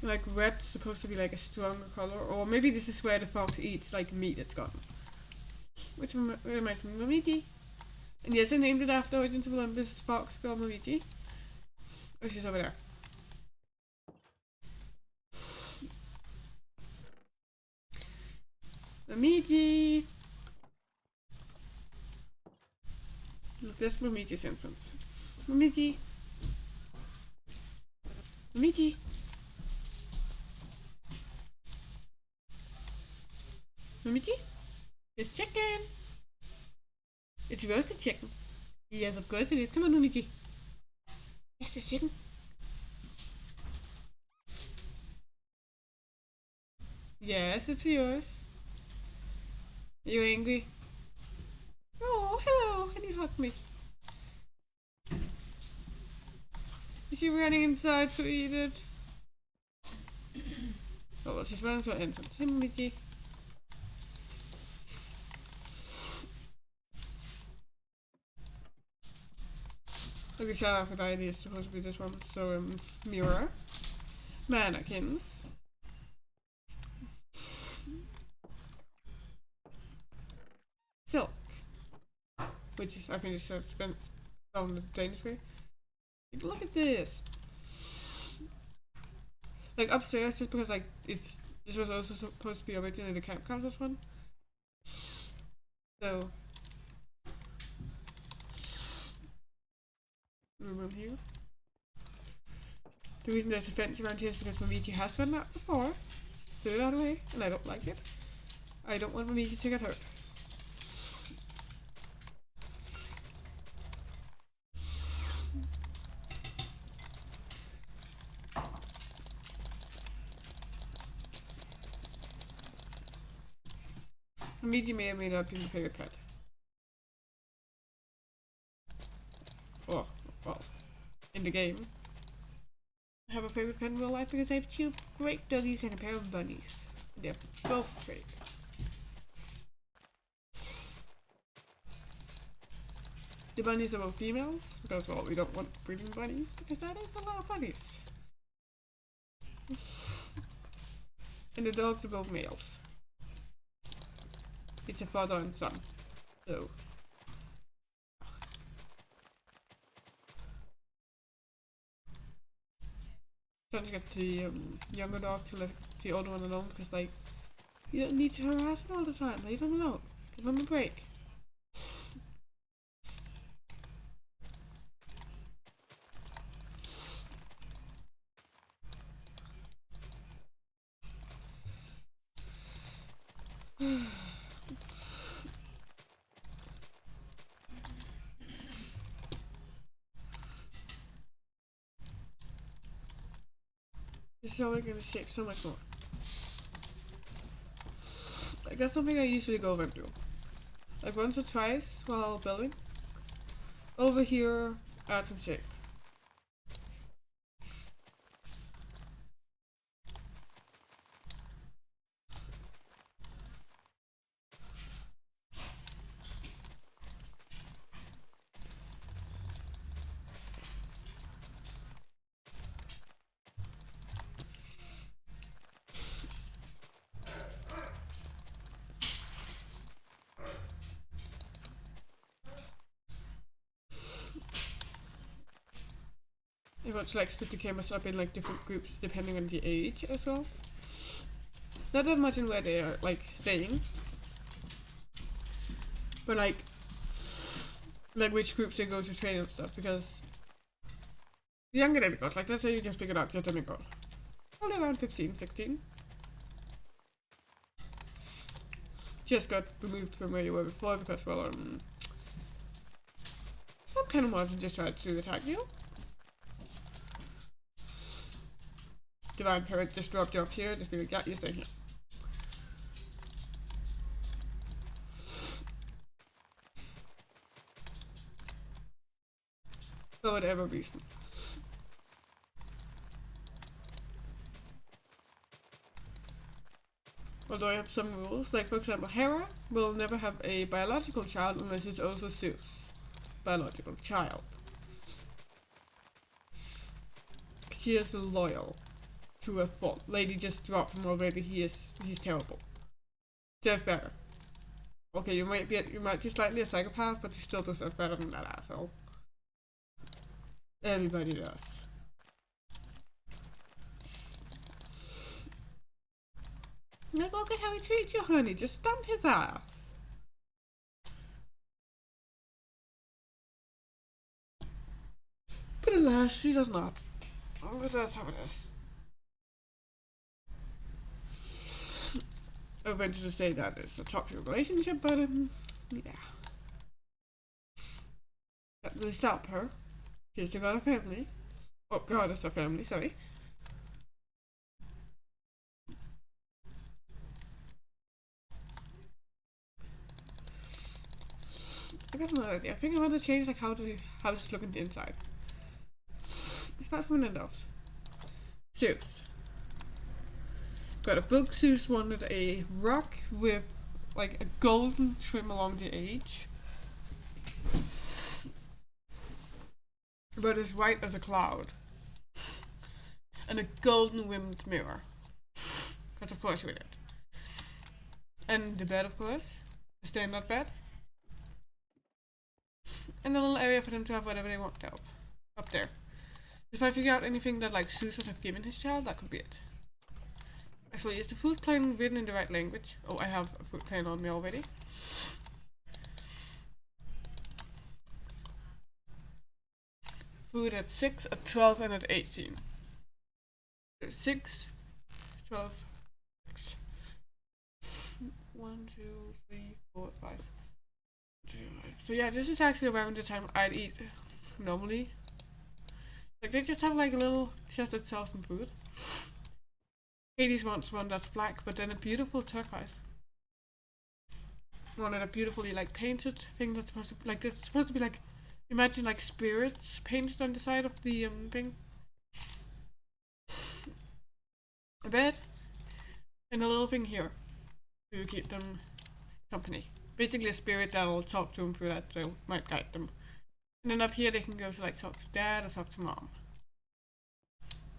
Like red's supposed to be like a stronger color, or maybe this is where the fox eats like meat that's gone. Which reminds me of Momiji. And yes, I named it after Origins of Olympus fox called Momiji. Oh, she's over there. Momiji! Look, that's Momiji's entrance. Momiji! Momiji! Momiji? It's chicken! It's roasted chicken. Yes, of course it is. Come on, Momiji. Yes, it's chicken. Yes, it's yours. Are you angry? Oh, hello! Can you hug me? Is she running inside to eat it? Oh, well, she's running to the entrance. Hey, Momiji. Look at Shadow Aphrodite is supposed to be this one. So, mirror. Mannequins. Silk. Which is, I think it's spent on the Danish way. Look at this. Like upstairs, just because like this was also supposed to be originally the Camp Council's one. So room here. The reason there's a fence around here is because Momiji has done that before. Threw it out of the way, and I don't like it. I don't want Momiji to get hurt. Momiji may or may not be my favorite pet. Oh, well, in the game. I have a favorite pet in real life because I have 2 great doggies and a pair of bunnies. They're both great. The bunnies are both females because, well, we don't want breeding bunnies because that is a lot of bunnies. And the dogs are both males. It's a father and son. So. Trying to get the younger dog to let the older one alone because, like, you don't need to harass it all the time. Leave him alone. Give him a break. This is only gonna shape so much more. Like that's something I usually go over and do. Like once or twice while building. Over here, add some shape. I want to like split the cameras up in like different groups depending on the age as well. Not that much in where they are like staying, but like which groups they go to train and stuff. Because the younger demigods, like let's say you just figured out your demigod, probably around 15, 16. Just got removed from where you were before because well some kind of mods just tried to attack you. divine parent just dropped you off here, just be like, yeah, you stay here. For whatever reason. Although I have some rules, like for example, Hera will never have a biological child unless it's also Zeus' biological child. She is loyal to a fault. Lady just dropped him already. He's terrible. Deserve better. Okay, you might be slightly a psychopath, but you still deserve better than that asshole. Everybody does. Like, look at how he treats you, honey. Just stomp his ass. But alas, she does not. But that's how it is. I venture to say that it's a toxic relationship, but yeah. That really stop her. She's still got a family. Oh god, it's her family, sorry. I got another idea. I think I want to change like how this look on the inside. It's not fun enough. Zeus. Got a book. Zeus wanted a rock with like a golden trim along the edge. But as white as a cloud. And a golden rimmed mirror. Because of course we did. And the bed, of course. The stand-up bed. And a little area for them to have whatever they want to up there. If I figure out anything that like Zeus would have given his child, that could be it. Actually, is the food plan written in the right language? Oh, I have a food plan on me already. Food at 6, at 12, and at 18. So 6, 12, 6. 1, 2, 3, 4, 5. So yeah, this is actually around the time I'd eat normally. Like they just have like a little chest that sells some food. Hades wants one that's black, but then a beautiful turquoise. Wanted a beautifully like painted thing that's supposed to be like this. It's supposed to be like, imagine like spirits painted on the side of the thing. A bed and a little thing here to keep them company. Basically a spirit that'll talk to them through that, so might guide them. And then up here they can go to like talk to dad or talk to mom.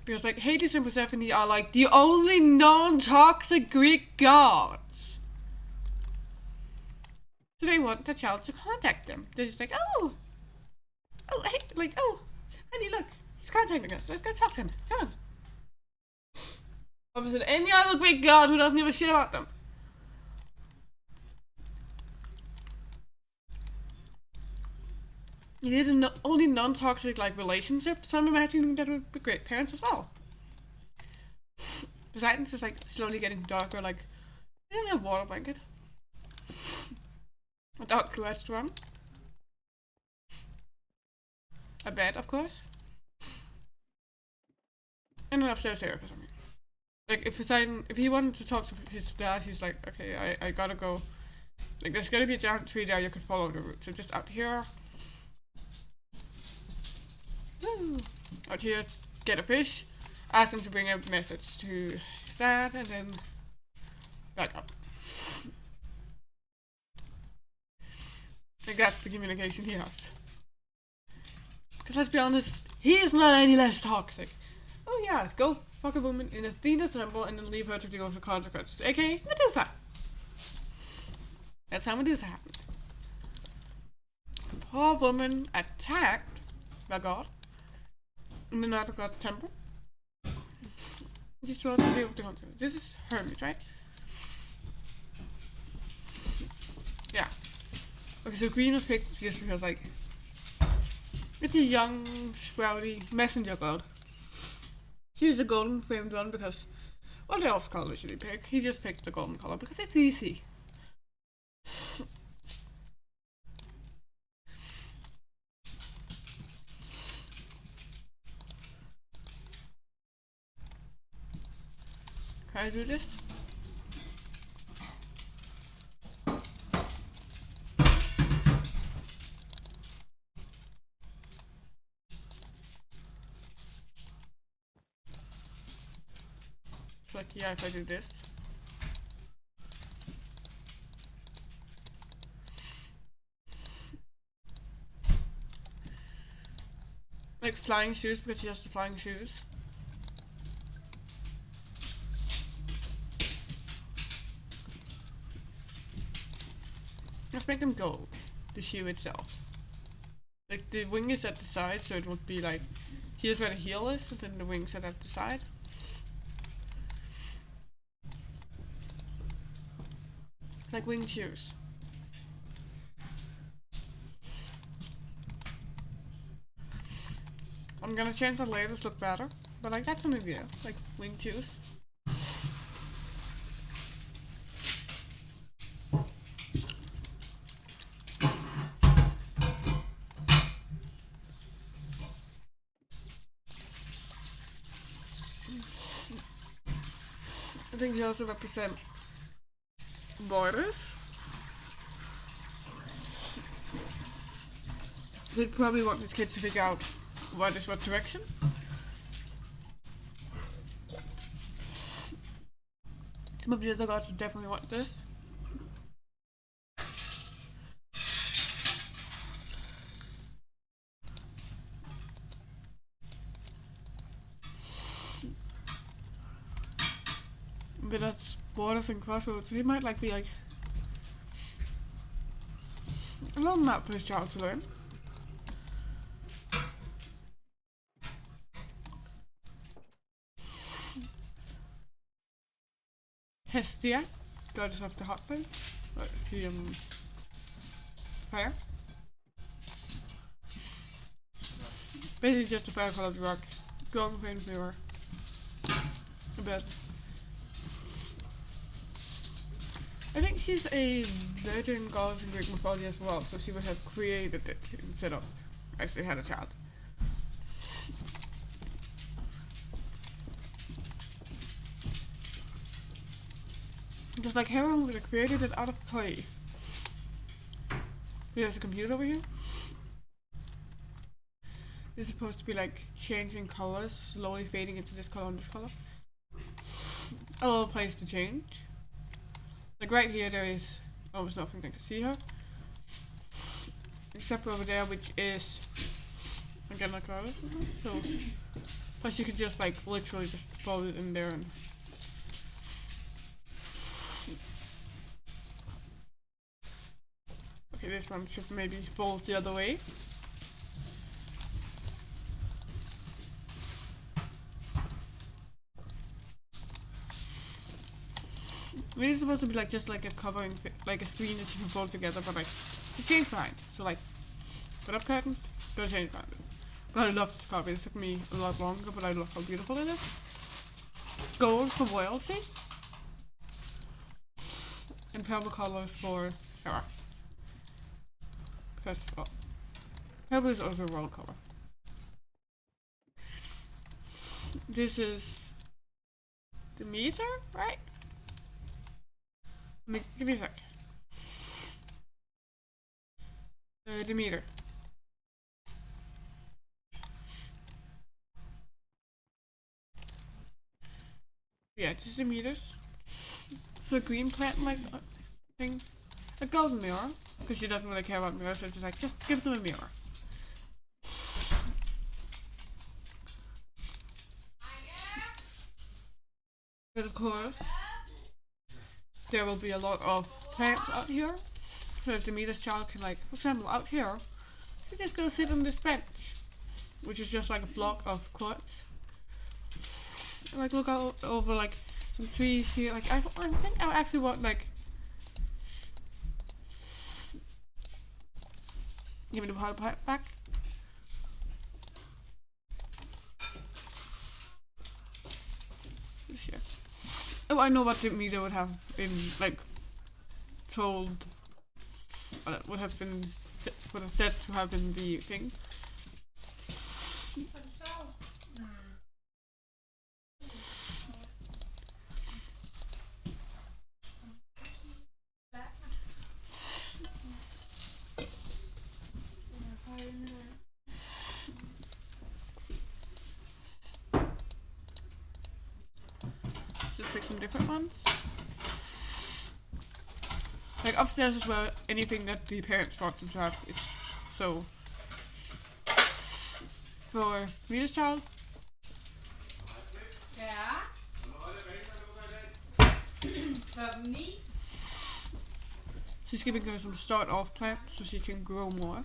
Because like Hades and Persephone are like the only non-toxic Greek gods. So they want the child to contact them. They're just like, oh, hey, like, oh, honey, look, he's contacting us. Let's go talk to him. Come on. Opposite any other Greek god who doesn't give a shit about them. You need an only non-toxic like relationship, so I'm imagining that would be great parents as well. Poseidon's just like slowly getting darker, like in a water blanket. A dark restaurant. A bed, of course. And an upstairs area for something. Like if Poseidon, if he wanted to talk to his dad, he's like, okay, I gotta go. Like there's gonna be a giant tree there, you could follow the route. So just out here. Out here, get a fish, ask him to bring a message to his dad, and then back up. Like that's the communication he has. Because let's be honest, he is not any less toxic. Oh yeah, go fuck a woman in Athena's temple and then leave her to deal with the consequences. AKA Medusa. That's how Medusa happened. The poor woman attacked the god in the Night of God's temple. Just wants to deal with the consequences. This is Hermes, right? Yeah. Okay, so green was picked just because, like, it's a young, sprouty messenger god. She's a golden framed one because, what else color should he pick? He just picked the golden color because it's easy. Can I do this? Like, yeah, if I do this. Like flying shoes because he has the flying shoes. Let's make them gold. The shoe itself. Like the wing is at the side, so it would be like here's where the heel is, and then the wings are at the side. Like winged shoes. I'm gonna change the later to look better, but like that's an idea. Like winged shoes. I think he also represents borders. He'd probably want his kid to figure out what is what direction. Some of the other gods would definitely want this. But that's borders and crossroads, so he might like be like a little map for his child to learn. Hestia, goddess of the hotline. Fire. Basically just a fire colored rock. Golden famed mirror. A bit. I think she's a legend goddess in Greek mythology as well, so she would have created it instead of actually had a child. Just like Hera would have created it out of clay. There's a computer over here. It's supposed to be like changing colors, slowly fading into this color and this color. A little place to change. Like right here there is almost nothing I can see her. Except over there, which is again like color. So plus you could just like literally just fold it in there and okay, this one should maybe fold the other way. This is supposed to be like just like a covering, like a screen that you can fold together, but like it's changed behind. So like, put up curtains, go change behind it. But I love this copy. It took me a lot longer, but I love how beautiful it is. Gold for royalty, and purple colors for Hera. Because well, purple is also a royal color. This is the meter, right? Give me a sec. Demeter. Yeah, this is Demeter's. So a green plant like thing. A golden mirror. Because she doesn't really care about mirrors, so it's just like, just give them a mirror. But of course, there will be a lot of plants out here. So that Demeter's child can like, for example, out here, you just go sit on this bench. Which is just like a block of quartz. And, like look out over like some trees here. Like I think I actually want like give me the powder pipe back. Sure. Oh, I know what Demeter would have been like told. Would have said to have been the thing. pick some different ones. Like upstairs as well, anything that the parents want them to have is so. For Mia's child, Ja. Klokken 9. she's giving her some start off plants so she can grow more.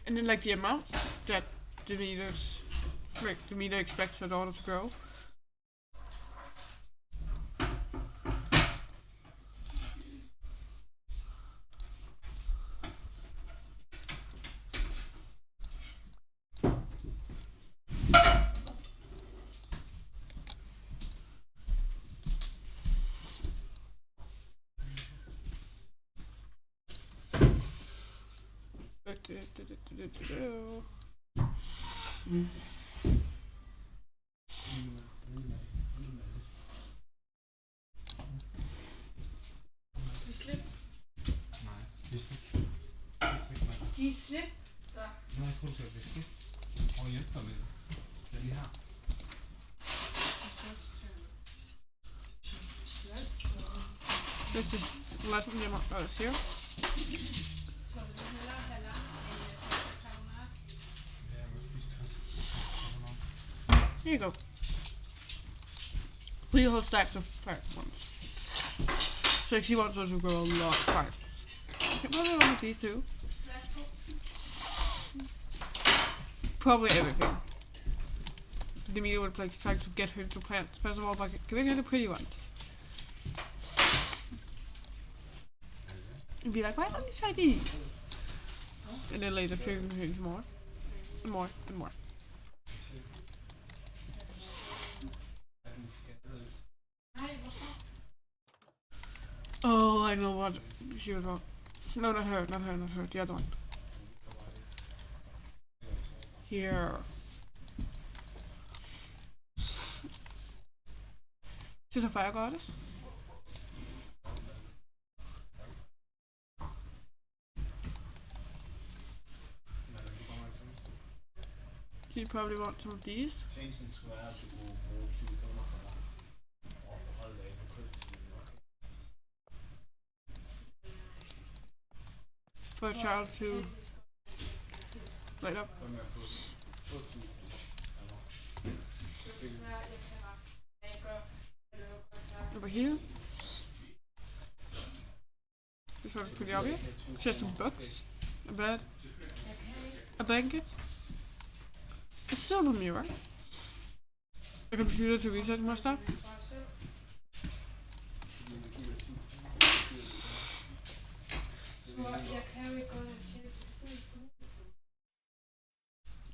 And then like the amount that Demeter expects her daughter to grow. Slip. Nej, visst ikke. Giv slip. Så. Nå, jeg tror, du skal viske. Og hjælpe dig med det. Det er lige her. This is less than the amount that is here. Så vil du hellere have lang end karbonat. Ja, jeg vil spise kost. Here you go. 3 whole stacks of plants once. So she wants us to grow a lot of plants. You can probably one of these too. Værsgo. Probably everything. Demeter would like trying to get her into plants. First of all, like giving her the pretty ones. And be like, why don't you try these? And then later figuring her into more. And more and more. Nej, hvorfor? Oh, I know what she was on. No, not her, not her, not her. The other one. Here. She's a fire goddess. You probably want some of these. Chancen skulle være, at du kunne bruge 20 kroner for dig. Og holde dig på kødtiden. For a child to light up. Hvem er på 20 Over here. This one's pretty obvious. She has some books, a bed, a blanket, a silver mirror, a computer to research more stuff.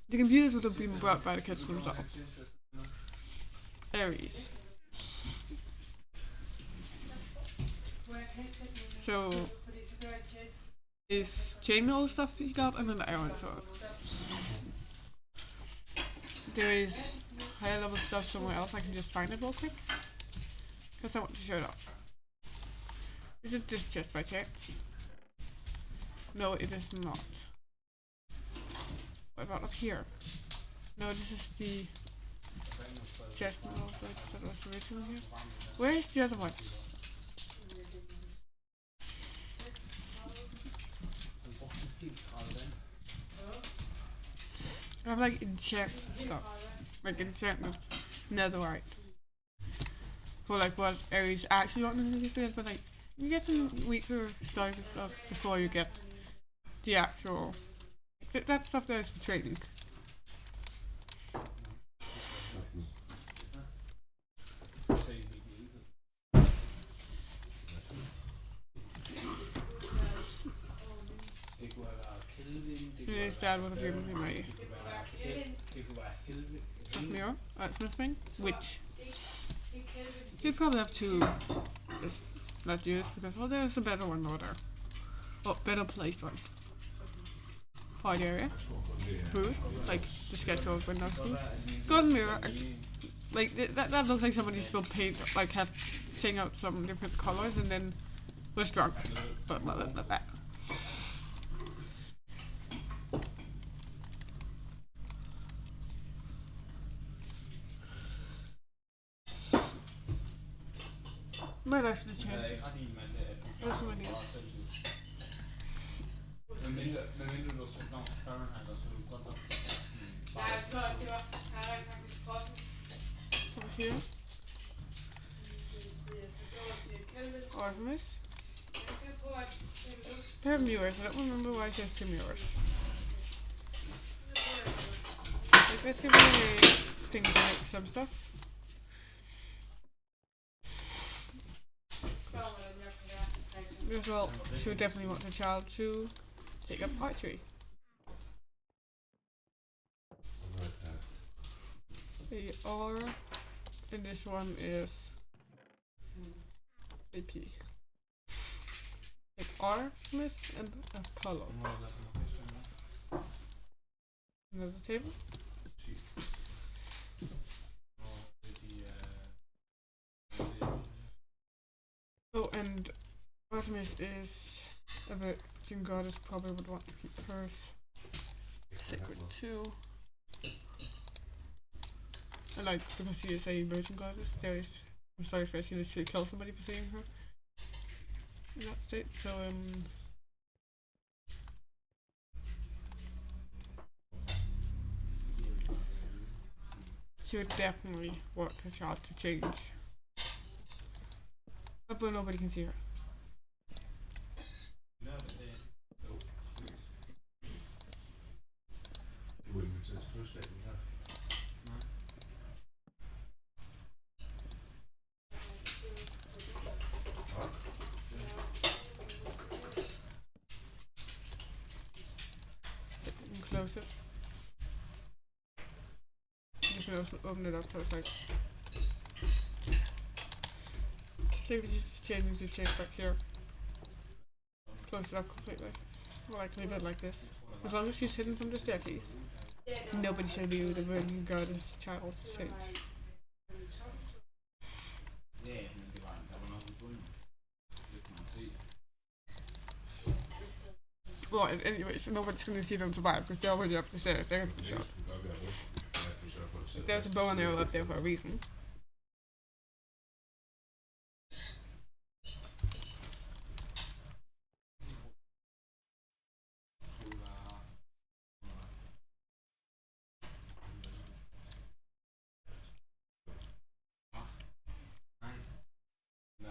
The computers would have been brought by the kids themselves. Aries. So is chainmail stuff he got and an iron sword. There is higher level stuff somewhere else. I can just find it real quick because I want to show it off. Is it this chest by chance? No, it is not. What about up here? No, this is the chest metal that was original here. Where is the other one? I have like enchanted stuff. Like enchanted netherite. For like what Aries actually want to do, but like you get some weaker starter stuff before you get the actual that stuff there is for trading. Is that what I've given him a Smith mirror? Smith ring? Which you'd probably have to just not use because well there's a better one over there. Oh, better placed one. Hard area. Food. Like the schedule of windows. Golden mirror. Like that looks like somebody spilled paint, like have taken out some different colors and then Was drunk, but not that. Might actually Jeg er change ikke it. ret enig med, at du Hvad så skal med det? være Celsius. Medmindre du har sat navn til Fahrenheit, og så er du godt nok Ja, jeg tror, at det var rent faktisk frossen. Over here. Så går til Kelvin. Artemis. Jeg kan prøve at se det ud. Permuters. I don't remember why it says Permuters. Like this could be a thing to make some stuff. Spørg, hvordan jeg kan være. As well, she would definitely want her child to take up archery. The R, and this one is AP. Like Artemis and Apollo. Another table. Oh, and Artemis is a virgin goddess, probably would want to keep hers sacred too. And like, because she is a virgin goddess, there is, I'm sorry if I should literally kill somebody for seeing her in that state, so she would definitely want her child to change. But nobody can see her. Du er inviteret til fødselsdagen her. You can close it. You can also open it up so it's like... So if you just changing the shape back here. Close it up completely. Or like leave it like this. As long as she's hidden from the staircase. Nobody shall view the virgin goddess child change. Ja, men det var, der var nok en bund. Det kan man se. Well, anyway, so nobody's gonna see them survive because they're already up the stairs. They're gonna be Det shot. skulle godt være rundt, at du sørger for det selv. There's a bow and arrow up there for a reason.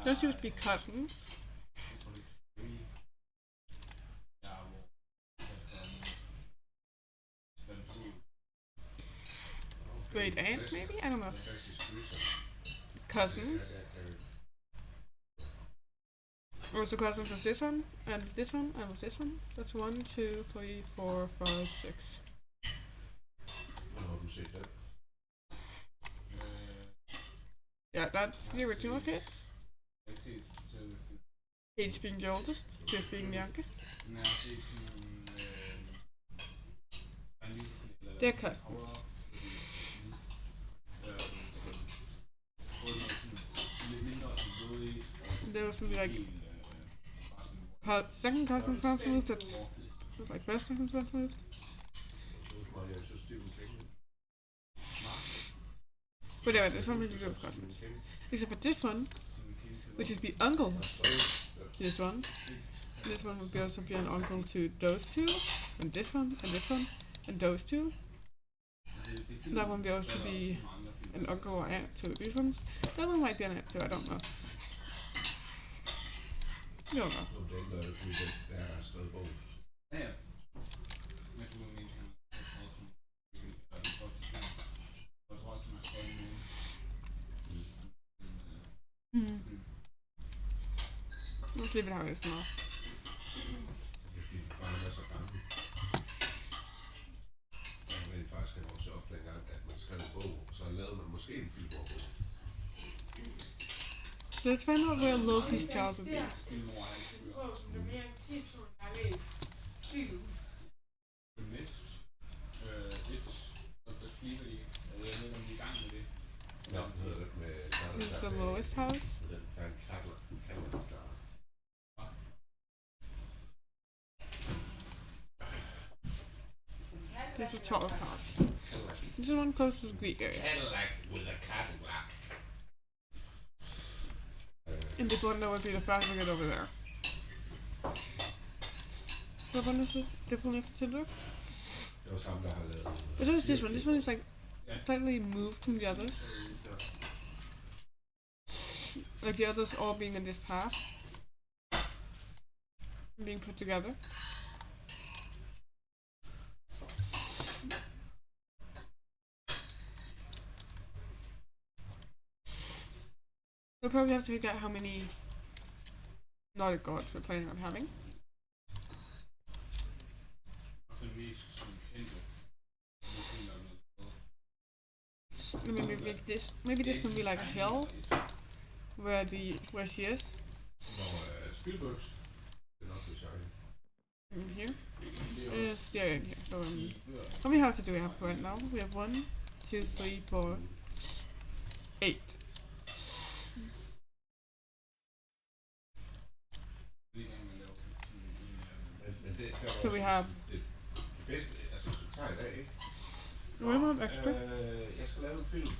Those used to be cousins. Great aunt, maybe? I don't know. Cousins. Also cousins of this one, and of this one, and of this one. That's 1, 2, 3, 4, 5, 6. Hvornår har du set den? Yeah, that's the original kids. Each being the oldest, just being the youngest. They're cousins. There was maybe like second cousins last moved, that's like first cousins last moved. Whatever, there's something to do with cousins. Except for this one, which would be uncles. This one. This one would be also be an uncle to those two, and this one, and those two. That one would also be an uncle or aunt to these ones. That one might be an aunt too, I don't know. You don't know. Om den, der har skrevet bogen. Ja, ja. Jeg tror, min kan jeg tror også, man skal have Let's leave it how it is for now. Det er fordi, bare er så gammel. Og rent faktisk kan vokse op dengang, at man skrev en bog, så lavede man måske en film over bogen. So let's find out where Loki's child would be. Prøv som det er mere end 10 personer, jeg har læst film. Dr. Sleepy, jeg ved ikke, om de er i gang med det. Ja, det hedder det med... This is the lowest house. Der er en kalder klar. Charles house. Cadillac. This is one close to the Greek area. Cadillac with a Cadillac. And the one that would be the first to get over there. What one is this? The one next to Tinder? Det var samme, der har lavet... But so is this one. This one is like slightly moved from the others. Like the others all being in this path. Being put together. We'll probably have to figure out how many Nordic gods we're planning on having. Og den mest sådan kendte. I mean, maybe this can be like a hill where she is. Når Spielbergs, det er nok det sjovt. In here. It's there in here. So how many houses do we have right now? We have 1, 2, 3, 4, 8. Men det er So we have. det bedste, altså hvis du tager i dag, ikke? One more extra. Jeg skal lave en film.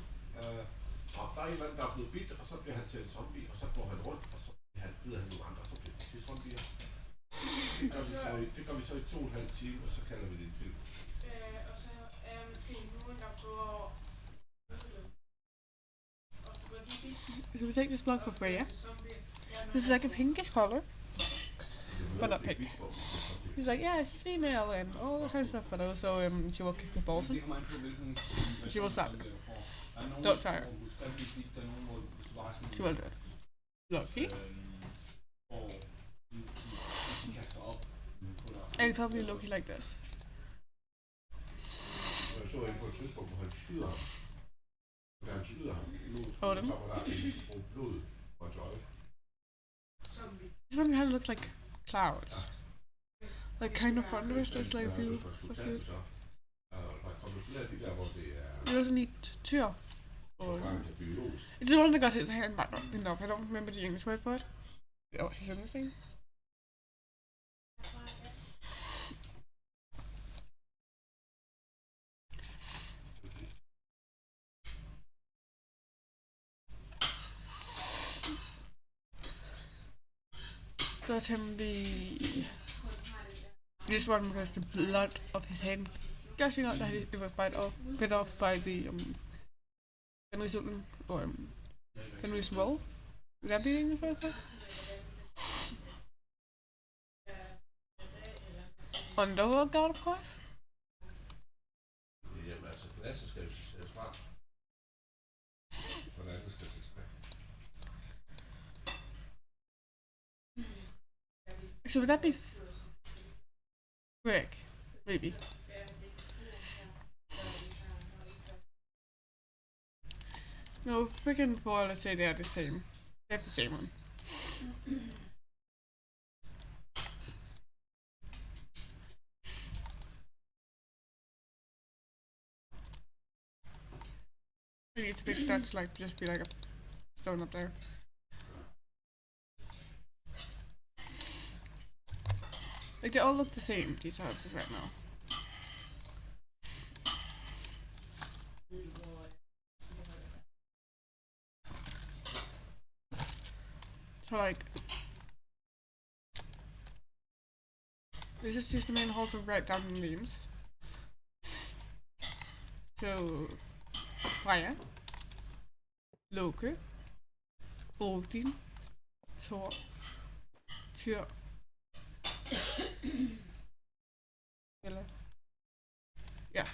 Og der er en eller anden, der er blevet bidt, og så bliver han til en zombie, og så går han rundt, og så bider han nogle andre, og så bliver han til zombier. Det gør vi så i 2,5 timer, og så kalder vi det en film. Og så er jeg måske nogen, der prøver at og så går de bidt. So we take this block for Freya. This is like a pinkish color, but not pink. He's like, yeah, she's female and all that kind of stuff, but also she will kick the balls in. She will suck. Don't try her. She will do it. Lucky. And probably Loki like this. Jeg så en på et tidspunkt, hvor han skyder ham. Da han skyder ham, Odin. så var der en blod og et øje. This one kind of looks like clouds. Like kind of thunderous, there's like a few. Der kommer flere af de der, hvor det er... You also need tyr. Or it's the one that got his hand back up. I don't remember the English word for it. Oh, he's in the thing. Let him be this one because the blood of his hand gushing out that it was bit off by the Fenrisulven or Fenris Wold. Would that be the first one? Underworld god, of course. Jamen altså, glasset skal jo sættes frem. Hvordan det skal sættes frem. So would that be Frick? Maybe. No, Frick and Thor, let's say they are the same. They have the same one. We need to fix that to like just be like a stone up there. Like they all look the same, these houses right now. So like let's just use the main hall to write down the names. So Freya, Loki, Odin, Thor, Tyr, Eller. Yeah.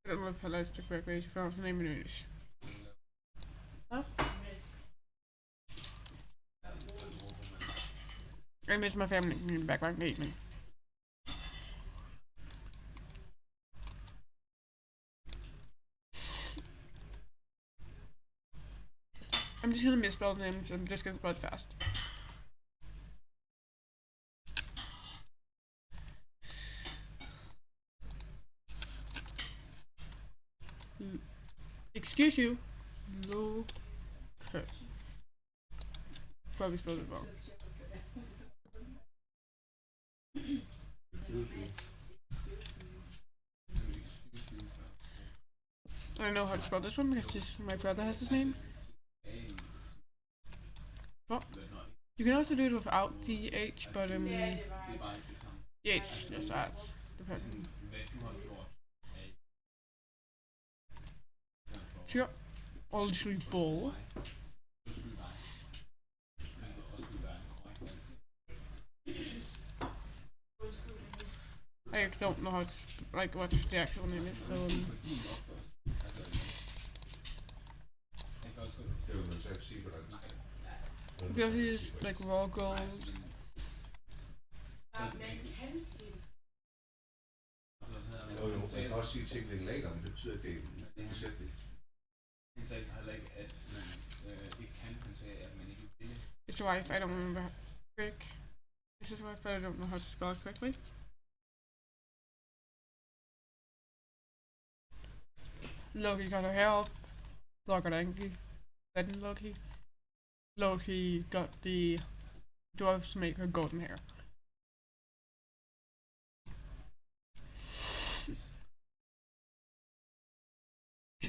I don't know if I like the correct way to pronounce the name in English. Huh? I miss my family in the background evening. I'm just gonna misspell names, I'm just gonna spell it fast. Excuse you. Look. Probably spelled it wrong. I know how to spell this one because my brother has this name. Well, you can also do it without the H, but Ja, det var Det er bare ikke det samme. the H just adds the person. Sådan, hvad du har gjort af i stedet for Sure. Or literally ball. undskyld dig. Hvilket også ville være en korrekt dansk. I don't know how to, like, what the actual name is, so... For din opførsel. Jeg kan også godt. Det vil man så ikke sige på dansk. Nej. Because he's like raw gold. man kan sige det. Jo, man kan også sige ting lidt later, men det betyder, at det er en besætning. Han sagde så heller ikke, at man ikke kan. Han sagde, at man ikke vil. His wife, I don't remember. Rick. It's his wife, but I don't know how to spell it correctly. Loki got her hair up. Thor got angry. Then Loki. Loki got the dwarves to make her golden hair.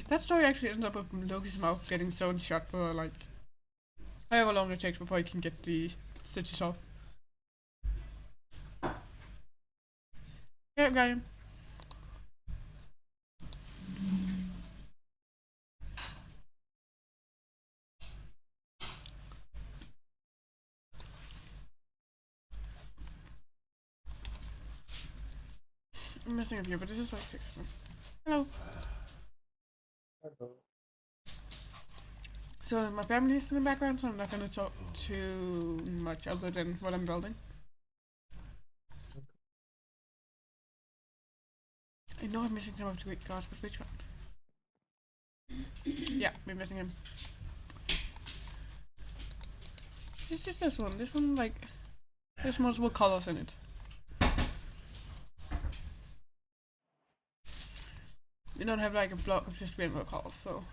That story actually ends up with Loki's mouth getting sewn shut for like however long it takes before he can get the stitches off. Yeah, got him. I'm messing up here, but this is like 6 of them. Hello. So my family is in the background, so I'm not gonna talk too much other than what I'm building. I know I'm missing some of the great gods, but which one? Yeah, we're missing him. It's just this one. This one, like, there's multiple colors in it. We don't have like a block of just rainbow colors, so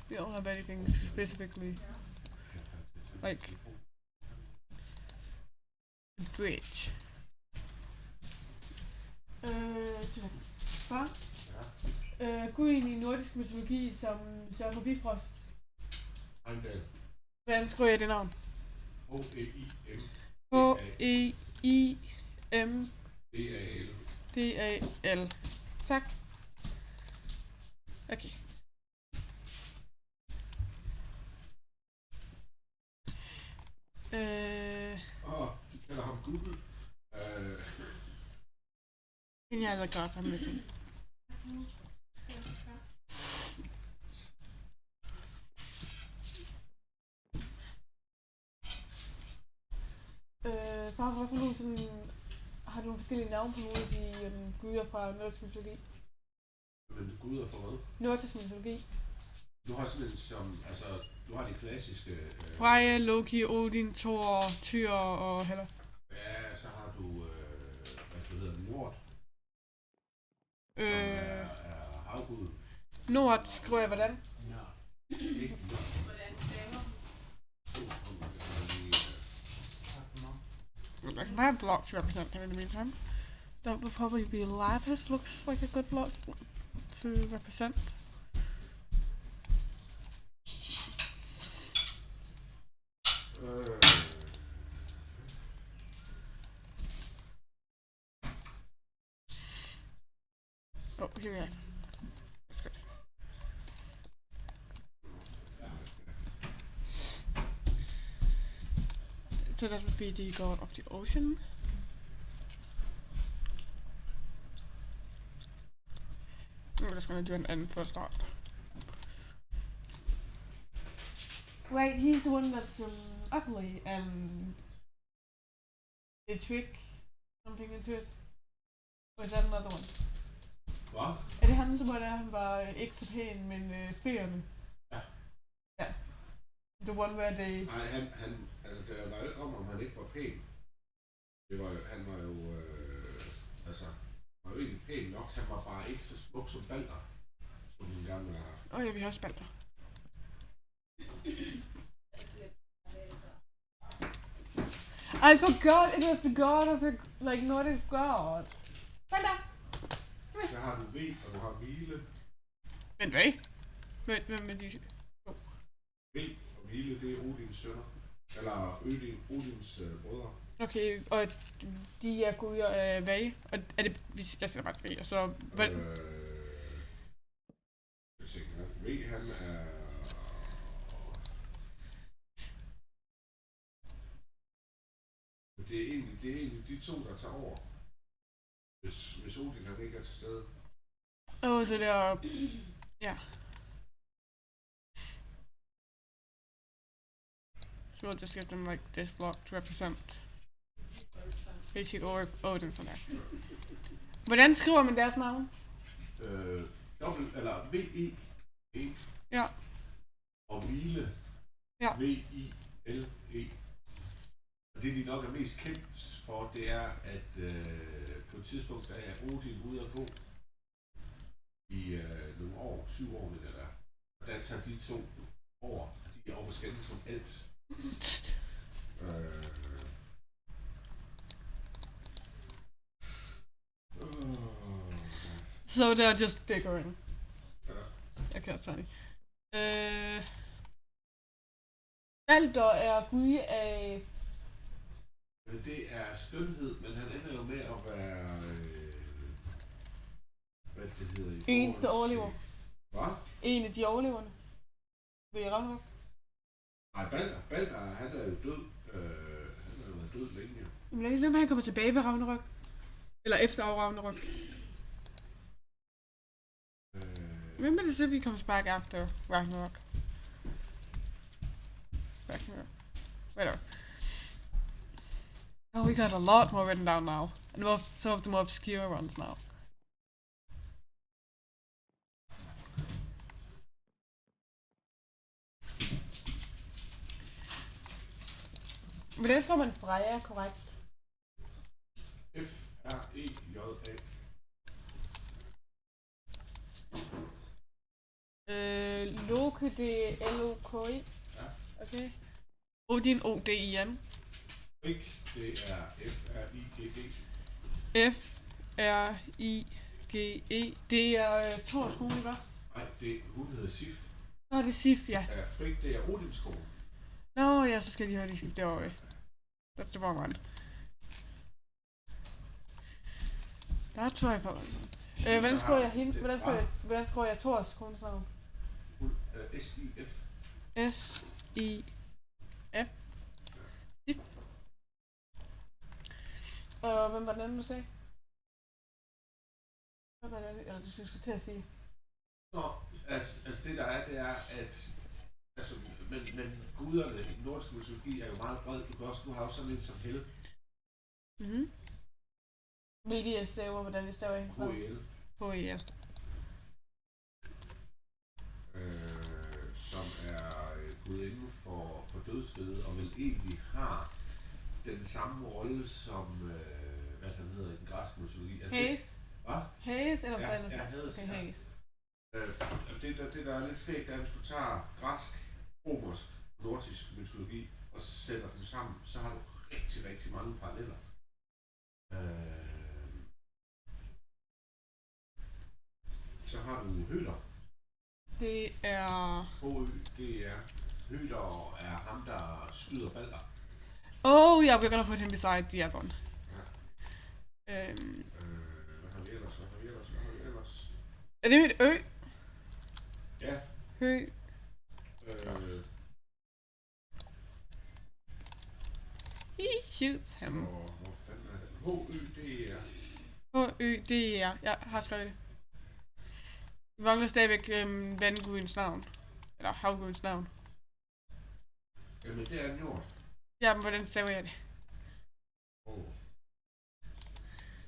we don't have anything specifically like a bridge. Far? Guden i nordisk mytologi, som sørger for bifrost. Heimdall. Hvordan skriver jeg det navn? H-E-I-M. H-E-I-M D-A-L. D-A-L. Tak. Okay. De kalder ham Google. Any other cards I'm missing? Far, hvorfor nogle sådan, har du nogle forskellige navne på nogle af de guder fra nordisk mytologi? Men guder for hvad? Nordisk mytologi. Du har sådan en som, altså, du har de klassiske... Freja, Loki, Odin, Thor, Tyr og Hela. Ja, så har du, hvad det hedder, Nord, som er havgud. Nord skriver jeg hvordan? Ikke Nord. Hvordan stemmer I can find blocks to represent him in the meantime. That would probably be Lapis, looks like a good block to represent. Oh, here we are. That's good. So that would be the god of the ocean. I'm just gonna do an N for a start. Right, he's the one that's ugly and they trick something into it. Or is that another one? Hvad? Er det ham, som var der, han var ikke så pæn, men fæerne? Ja. Ja. The one where they... Nej, altså, det var jo ikke om han ikke var pæn. Det var, han var jo, altså, var jo egentlig pæn nok. Han var bare ikke så smuk som Balder, som han gerne ville have haft. Åh ja, vi har også Balder. I forgot it was the god of a, like, Nordic god. Hold da. Så har du V, og du har Hvile. Men hvad? Hvem er de? V og Hvile, det er Odins sønner. Eller Odins brødre. Okay, og de er guder af hvad? Og er det, jeg sætter bare V, og så... Hvad? Jeg tænker, V han er... Det er egentlig de to, der tager over. Hvis Odin han ikke er til stede. Så det er... Ja. So we'll just give them like this block to represent basic Odin sådan der. Hvordan skriver man deres navn? Dobbelt, eller V-E-E. Ja. Og Hvile. Ja. V-I-L-E. Og det de nok er mest kendt for, det er, at på et tidspunkt, der er Odin ude at gå i nogle år, 7 år, det der. Og der tager de to over, de er oppe og skændes som alt. So they're just bickering. Ja. Okay, that's funny. Balder er gud af... Det er skønhed, men han ender jo med at være... hvad det hedder i eneste overlever. Hvad? En af de overleverne. Ved Ragnarok. Nej, Balder, han er jo død. Han har jo været død længe. Jo. Men er det noget med, at han kommer tilbage ved Ragnarok? Eller efter Ragnarok? Remember the city comes back after Ragnarok. Whatever. Oh, we got a lot more written down now. And some of the more obscure ones now. Hvordan skriver man Freja korrekt? F-R-E-J-A. Loke, det er L-O-K-E. Ja. Okay. Odin, O-D-I-N. Frik, det er F-R-I-G-G. F-R-I-G-E. Det er Thors kone, ikke også? Nej, hun hedder Sif. Nå, det er Sif, ja. Ja, Frik, det er Odins kone. Nå, ja, så skal de have de skifte derovre. That's the wrong one. That's why I thought. Hvordan skriver jeg hende? Hvordan skriver jeg Thors kones navn? S-I-F. S-I-F. Sif. Og hvem var den anden, du sagde? Hvad var det? Eller det skulle til at sige. Nå, altså det der er, det er, at altså, men guderne i den nordiske mytologi er jo meget bred. Du har jo sådan en som Hel. Mhm. Hvilke staver, hvordan vi staver hendes navn? H-E-L. H-E-L. Som er gudinde for dødsriget, og vel egentlig har den samme rolle som, hvad han hedder i den græske mytologi. Altså, Hades? Hvad? Hades eller Ja, Planet? ja, Hades, Okay, ja. Hades. Det der er lidt skægt, er, hvis du tager græsk, romersk, nordisk mytologi og sætter dem sammen, så har du rigtig, rigtig mange paralleller. Så har du Høder. Det er... H-Ø-D-R. Høder er ham, der skyder Balder. Oh yeah, we're gonna put him beside the other one. Hvad har vi ellers? Er det et ø? Ja. Hø. He shoots him. Hvor fanden er det? H-Ø-D-R. H-Ø-D-E-R. Jeg har skrevet det. Vi mangler stadigvæk vandgudens navn. Eller havgudens navn. Jamen det er Njord. Ja, men hvordan staver jeg det?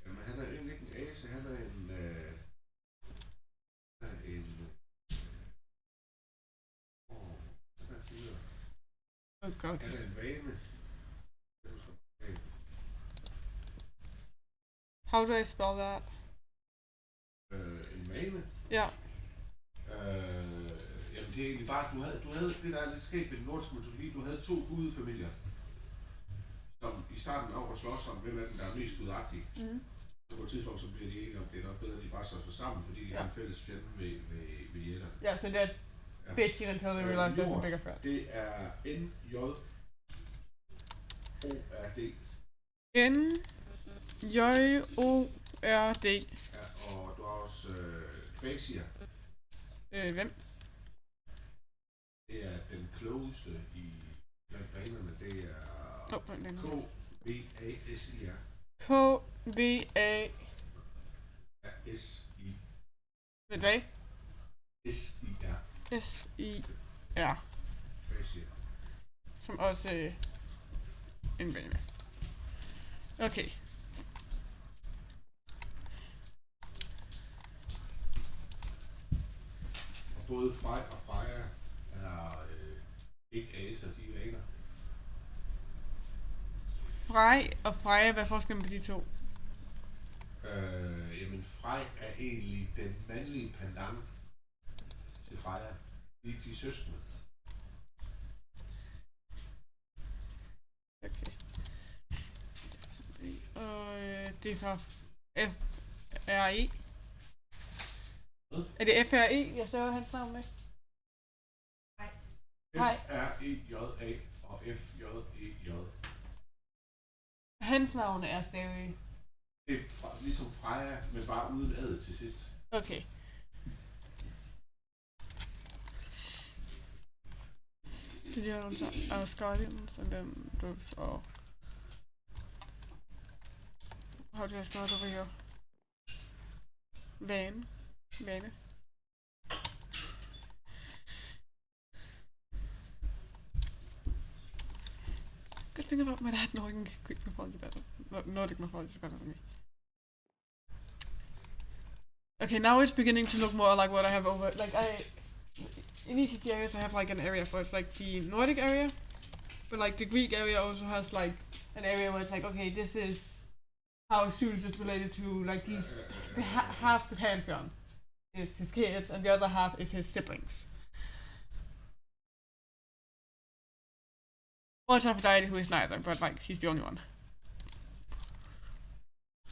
Jamen han er egentlig ikke en ase, han er en... Oh god. Han er en vane. How do I spell that? En vane? Ja. Jamen det er egentlig bare, du havde det der er lidt skægt ved den nordiske mytologi, du havde 2 gudefamilier, som i starten over at slås om, hvem af dem, der er mest udagtig. Mm. Så på et tidspunkt, så bliver de enige om, det er nok bedre, at de bare slår sig sammen, fordi de har en fælles fjende ved jætter. Yeah, so they're bitching until they realize there's a bigger threat. Det er NJORD. N-J-O-R-D. Ja, og du har også Kvasier. Hvem? Det er den klogeste i blandt banerne. Det er KVASIR. K-V-A... S-I. Ved hvad? S-I-R. S-I-R. Kvasier. Som også en bane. Okay. Og både Frej og Freja er ikke aser, de er vaner. Frej og Freja, hvad er forskellen på de to? Jamen Frej er egentlig den mandlige pendant til Freja. De er søskende. Okay. Og det er fra F-R-E. Er det F-R-E, jeg ser hans navn med? Nej. F-R-E-J-A og F-J-E-J. Hans navn er stadig... Det er ligesom Freja, men bare uden ad til sidst. Okay. The Germans are Guardians, and then those are... How do I spell it over here? Vane. Good thing about my dad knowing Greek mythology better. Nordic mythology better than me. Okay, now it's beginning to look more like what I have over... Like, in each of the areas I have like an area for it's like the Nordic area, but like the Greek area also has like an area where it's like, okay, this is how Zeus is related to like these, half the pantheon is his kids and the other half is his siblings. Or Aphrodite, who is neither, but like he's the only one.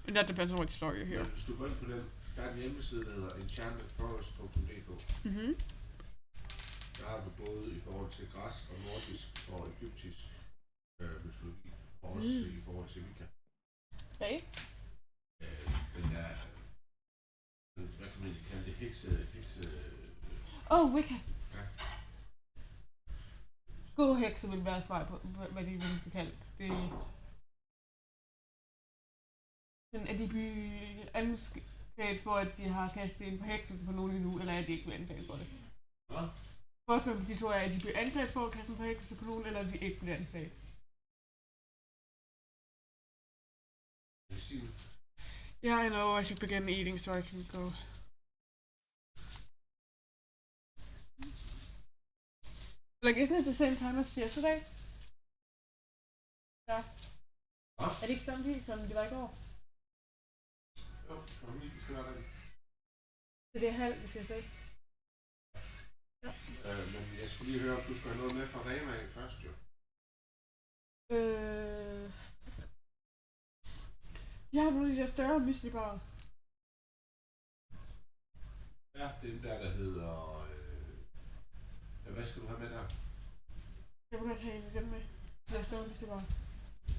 And that depends on what story you hear. Men hvis du går ind på den, der er en hjemmeside, der hedder enchantedforest.dk. Mhm. Der har du både i forhold til græsk og nordisk og egyptisk mytologi, og også i forhold til Wicca. Okay. Den er, hvad kan man kalde det, hekse... Oh, Wicca. Ja. Skurhekse vil være svar på, hvad de vil blive kaldt. Det er de anklaget for, at de har kastet en forhekselse på nogen endnu, eller er de ikke blevet anklaget for det? Hvad? Forskellen på de to er, at de bliver anklaget for at kaste en forhekselse på nogen, eller at de ikke bliver anklaget. Yeah, I know, I should begin eating so I can go. Like, isn't it the same time as yesterday? Ja. Hvad? Er det ikke samme tid, som det var i går? Jo, kom lige, vi skal være der. Så det er halv, vi skal se. Ja. Men jeg skulle lige høre, om du skulle have noget med fra Rema først, jo. Jeg har nogle af de der større myslibarer. Ja, det er den der hedder... hvad skal du have med der? Jeg vil godt have en af dem med. De der større myslibarer.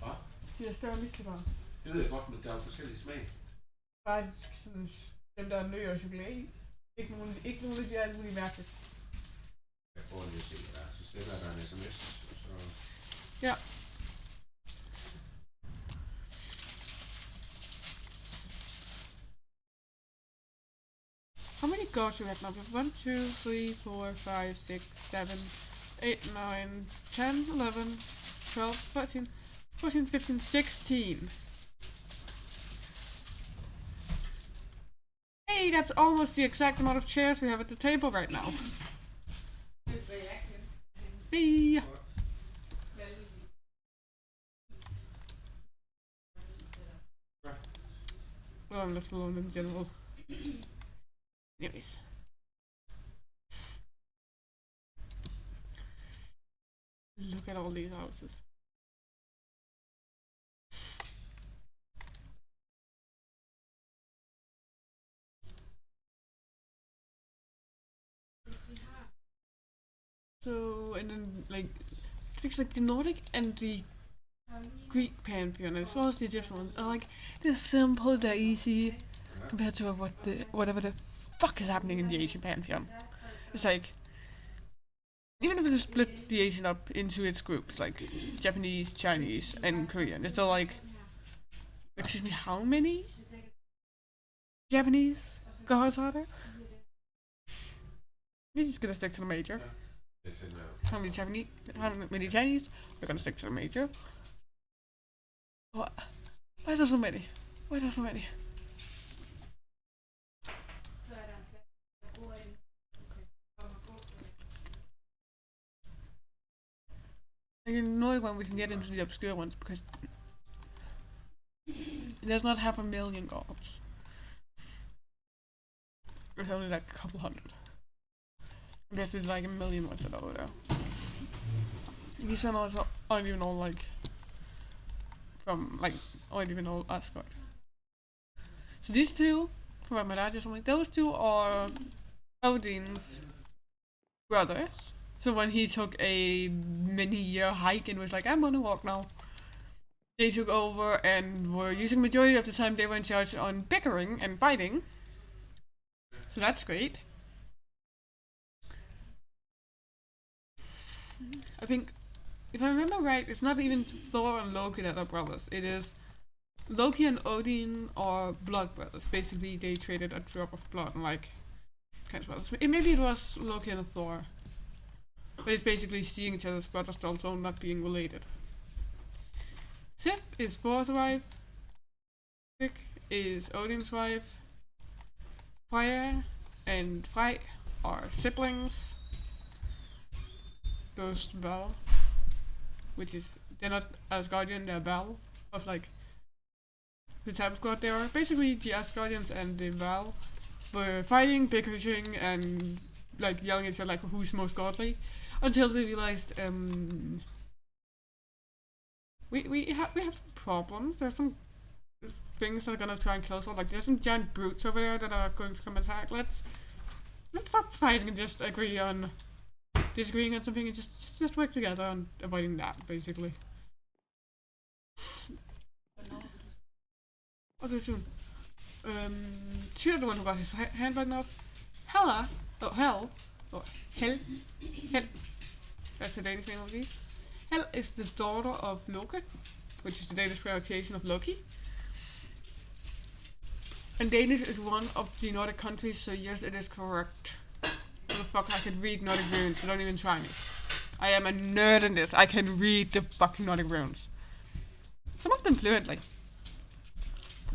Hvad? De der større myslibarer. Det ved jeg godt, men der er jo forskellige smag. Bare sådan, dem der er nøg og chokolade i. Ikke nogen af de alt muligt mærkeligt. Jeg prøver lige at se, hvad der er. Så sender der en sms, og så... Ja. How many gods do we have now? We have 1, 2, 3, 4, 5, 6, 7, 8, 9, 10, 11, 12, 13, 14, 15, 16. Hey, that's almost the exact amount of chairs we have at the table right now. Hey. Well, I'm left alone in general. Anyways. Look at all these houses. and then like it's like the Nordic and the Greek pantheon, as well as the Egyptian ones, are like they're simple, they're easy compared to whatever the fuck is happening in the Asian pantheon. It's like even if you split the Asian up into its groups, like Japanese, Chinese, and Korean, it's still like, excuse me, how many Japanese gods are there? We're just gonna stick to the major. It's in How many Chinese? We're gonna stick to the major. What? Why are there so many? Why are there so many? Like in the Nordic one, we can get into the obscure ones because there's not 500,000 gods. There's only like a couple hundred. I guess there's like 1 million ones that are over there. These ones aren't even all like from like aren't even all Asgard. So these two, from my dad or something, those two are Odin's brothers. So when he took a many-year hike and was like, I'm gonna walk now, they took over and were using majority of the time they were in charge on bickering and fighting. So that's great. I think, if I remember right, it's not even Thor and Loki that are brothers. It is Loki and Odin are blood brothers. Basically, they traded a drop of blood and like kind of brothers. Maybe it was Loki and Thor. But it's basically seeing each other's brothers, also not being related. Sif is Thor's wife. Frigg is Odin's wife. Freya and Frey are siblings. Goes to Val, which is, they're not Asgardian, they're Val, of like the type of god they are. Basically, the Asgardians and the Val were fighting, bickering, and like yelling at each other like who's most godly. Until they realized we have some problems. There's some things that are gonna try and kill us all. Like there's some giant brutes over there that are going to come attack. Let's stop fighting and just disagreeing on something and just work together on avoiding that, basically. Okay, soon. Tyr, the one who got his hand bitten off. Hel. That's the Danish name of these. Hel is the daughter of Loki, which is the Danish pronunciation of Loki. And Danish is one of the Nordic countries, so yes, it is correct. What the fuck, I can read Nordic runes, so don't even try me. I am a nerd in this, I can read the fucking Nordic runes. Some of them fluently.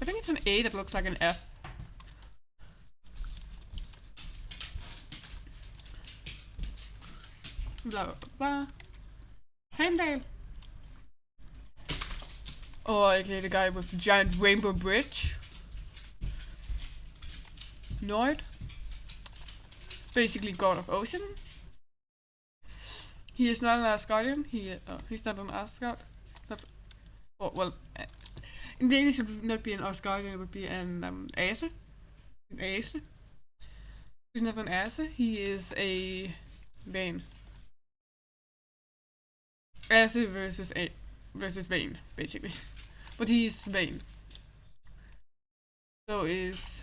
I think it's an A that looks like an F. Blah blah blah. Heimdall. Or aka the guy with the giant rainbow bridge. Nord. Basically god of ocean. He is not an Asgardian. He's not an Asgard. In Danish it would not be an Asgardian, it would be an Ase. An Ase. He's not an Ase, he is a Vane. Ase versus Vane, basically. But he's Vane. So is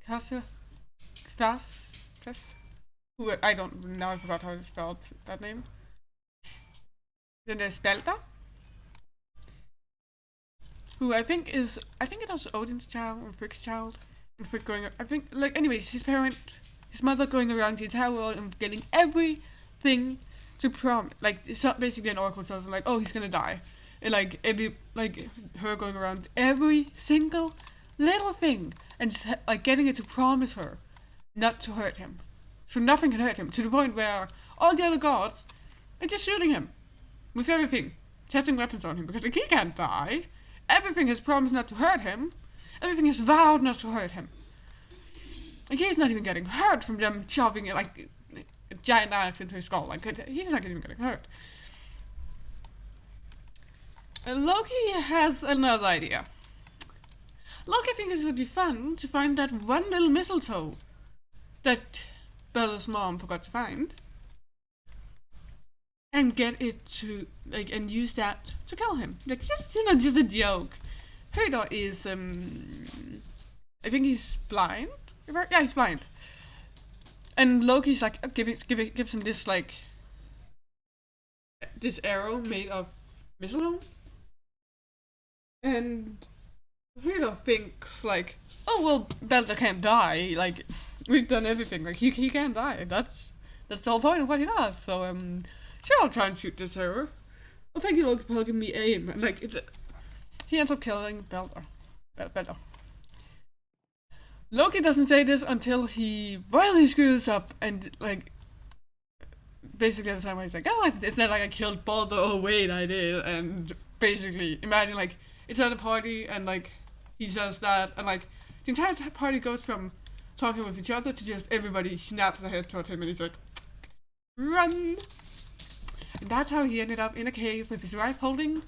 Kvass, who I don't now I forgot how to spell that name. Then there's Balder, who I think it was Odin's child or Frigg's child. And Frigg going, I think, like, anyways, his mother going around the entire world and getting everything to promise. Like, it's not basically an oracle tells him, like, oh, he's gonna die. And her going around every single little thing and like getting it to promise her not to hurt him. So nothing can hurt him, to the point where all the other gods are just shooting him with everything, testing weapons on him, because like he can't die. Everything has promised not to hurt him. Everything has vowed not to hurt him. Like he's not even getting hurt from them shoving like a giant axe into his skull. Like he's not even getting hurt. Loki has another idea. Loki thinks it would be fun to find that one little mistletoe that Bella's mom forgot to find. and get it to like and use that to kill him. Like just just a joke. Hodor is I think he's blind. Yeah, he's blind. And Loki's like gives him this like this arrow made of mistletoe. And Hodor thinks like, oh well, Balder can't die. Like we've done everything. Like he can't die. That's the whole point of what he does. So sure, I'll try and shoot this arrow. Oh, thank you, Loki, for helping me aim. And like he ends up killing Balder. Loki doesn't say this until he really screws up and like basically at the time where he's like, oh, it's not like I killed Balder. Oh wait, I did. And basically imagine like it's at a party and like he says that and like the entire party goes from talking with each other to just everybody snaps their head toward him and he's like, run. And that's how he ended up in a cave with his wife holding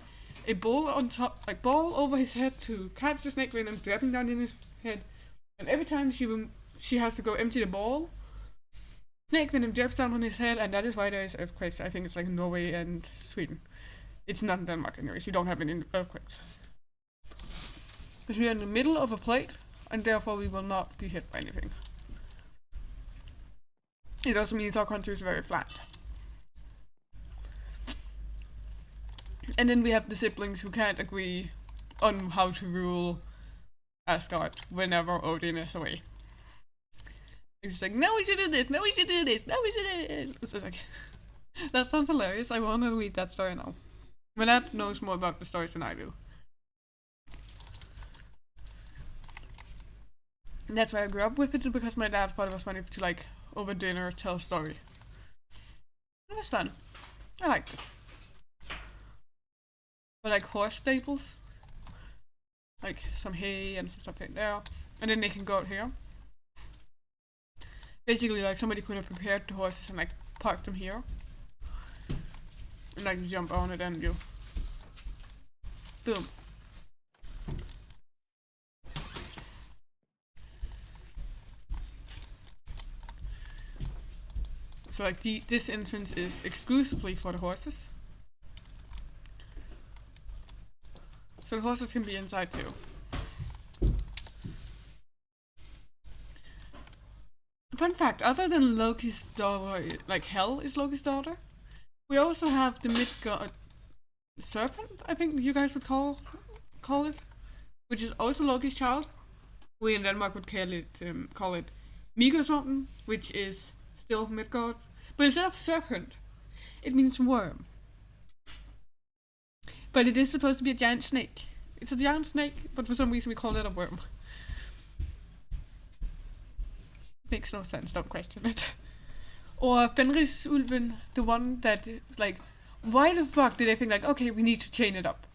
a ball on top, like ball over his head to catch the snake venom dropping down in his head. And every time she has to go empty the ball, snake venom drops down on his head, and that is why there is earthquakes. I think it's like Norway and Sweden. It's not in Denmark anyways. You don't have any earthquakes. Because we are in the middle of a plate, and therefore we will not be hit by anything. It also means our country is very flat. And then we have the siblings who can't agree on how to rule Asgard whenever Odin is away. It's like, no, we should do this, no, we should do this, no, we should do this. It's like, that sounds hilarious. I want to read that story now. My dad knows more about the stories than I do. And that's why I grew up with it, because my dad thought it was funny to like over dinner tell a story. It was fun. I liked it. But like horse stables, like some hay and some stuff like there, and then they can go out here. Basically, like somebody could have prepared the horses and like parked them here, and like jump on it and you, boom. So like this entrance is exclusively for the horses. So the horses can be inside too. Fun fact, other than Loki's daughter, like Hel is Loki's daughter, we also have the Midgard serpent, I think you guys would call it, which is also Loki's child. We in Denmark would call it Midgårdsormen, which is still Midgard. But instead of serpent, it means worm. But it is supposed to be a giant snake. It's a giant snake, but for some reason we call it a worm. Makes no sense, don't question it. Or Fenrisulven, the one that is like, why the fuck did they think like, okay, we need to chain it up?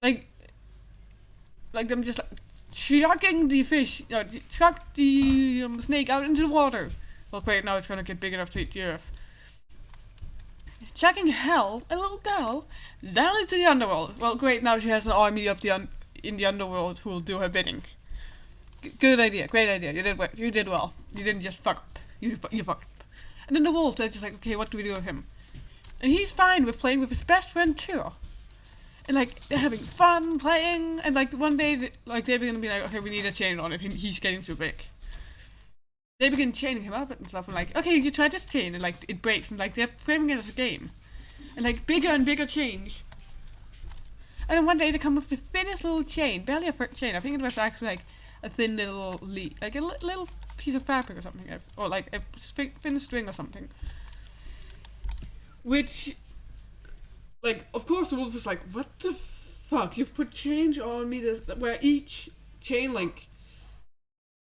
Like them just like chucking the fish, chuck the snake out into the water. Well, great, now it's gonna get big enough to eat the earth. Chucking Hel, a little girl, down into the underworld. Well, great, now she has an army of in the underworld who will do her bidding. Good idea, great idea. You did well. You didn't just fuck up. You fucked up. And then the wolf, they're just like, okay, what do we do with him? And he's fine with playing with his best friend too. And like they're having fun playing. And like one day, like they're gonna be like, okay, we need a chain on him. He's getting too big. They begin chaining him up and stuff, and like, okay, you try this chain, and like it breaks, and like they're framing it as a game, and like bigger and bigger change. And then one day they come with the thinnest little chain, barely a chain. I think it was actually like a thin little like a little piece of fabric or something, or like a thin string or something. Which, like, of course the wolf is like, what the fuck? You've put chains on me where each chain link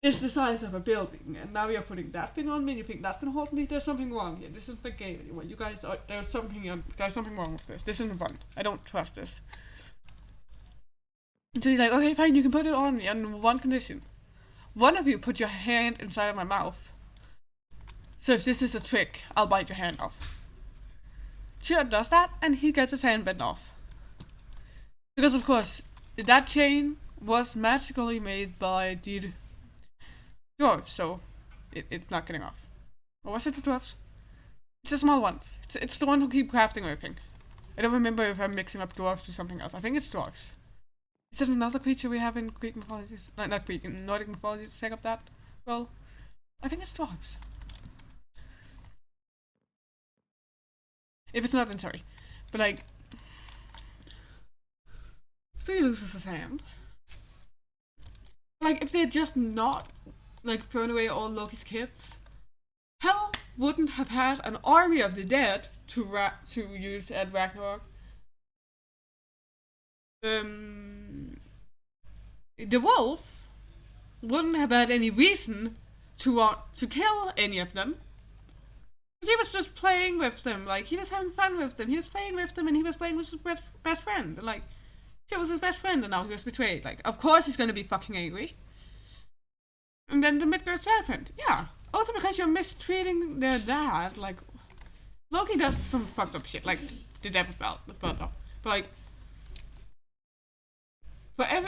is the size of a building, and now you're putting that thing on me, and you think that's gonna hold me? There's something wrong here. This isn't the game anymore. You guys, there's something wrong with this. This isn't fun. I don't trust this. So he's like, okay, fine, you can put it on me on one condition. One of you put your hand inside of my mouth. So if this is a trick, I'll bite your hand off. Tyr does that, and he gets his hand bitten off. Because of course, that chain was magically made by the dwarves, so it's not getting off. Or was it the dwarves? It's the small ones. It's the ones who keep crafting everything. I don't remember if I'm mixing up dwarves with something else. I think it's dwarves. Is there another creature we have in Greek mythology? No, not Greek, in Nordic mythology to take up that? Well, I think it's dwarves. If it's not, then sorry. But like, so he loses his hand. Like, if they're just not, like, thrown away all Loki's kids, Hel wouldn't have had an army of the dead to use at Ragnarok. The wolf wouldn't have had any reason to want to kill any of them. He was just playing with them, like, he was having fun with them, he was playing with them, and he was playing with his best friend, and like, she was his best friend, and now he was betrayed. Like, of course he's gonna be fucking angry. And then the Midgard serpent, yeah. Also because you're mistreating their dad, like, Loki does some fucked up shit, like, the death of Balder. But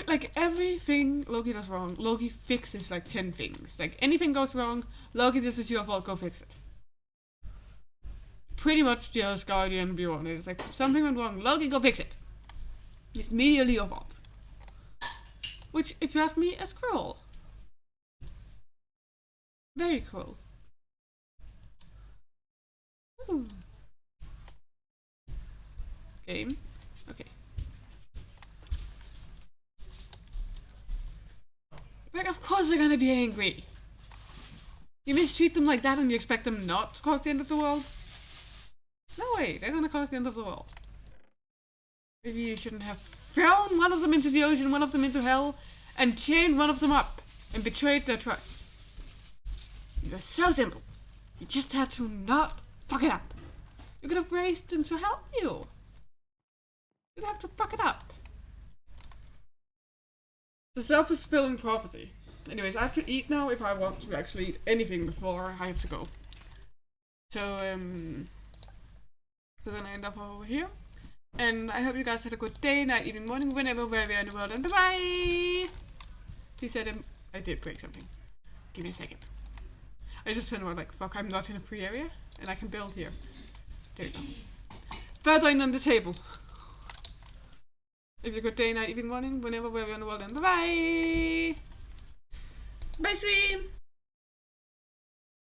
like, everything Loki does wrong, Loki fixes like 10 things. Like, anything goes wrong, Loki, this is your fault, go fix it. Pretty much the Asgardian view on it. It's like, something went wrong, Loki, go fix it. It's immediately your fault. Which, if you ask me, is cruel. Very cruel. Ooh. Game. Okay. Like, of course they're gonna be angry. You mistreat them like that and you expect them not to cause the end of the world? No way, they're gonna cause the end of the world. Maybe you shouldn't have thrown one of them into the ocean, one of them into hell, and chained one of them up and betrayed their trust. It was so simple. You just had to not fuck it up. You could have raised them to help you. You'd have to fuck it up. The self-fulfilling prophecy. Anyways, I have to eat now if I want to actually eat anything before I have to go. So, we're gonna end up over here. And I hope you guys had a good day, night, evening, morning, whenever, wherever you're in the world, and bye-bye! He said I did break something. Give me a second. I just turned around like, fuck, I'm not in a free area, and I can build here. There you go. Further in on the table. If you good day, night, evening, morning, whenever, wherever you're in the world, and bye-bye! Bye, stream!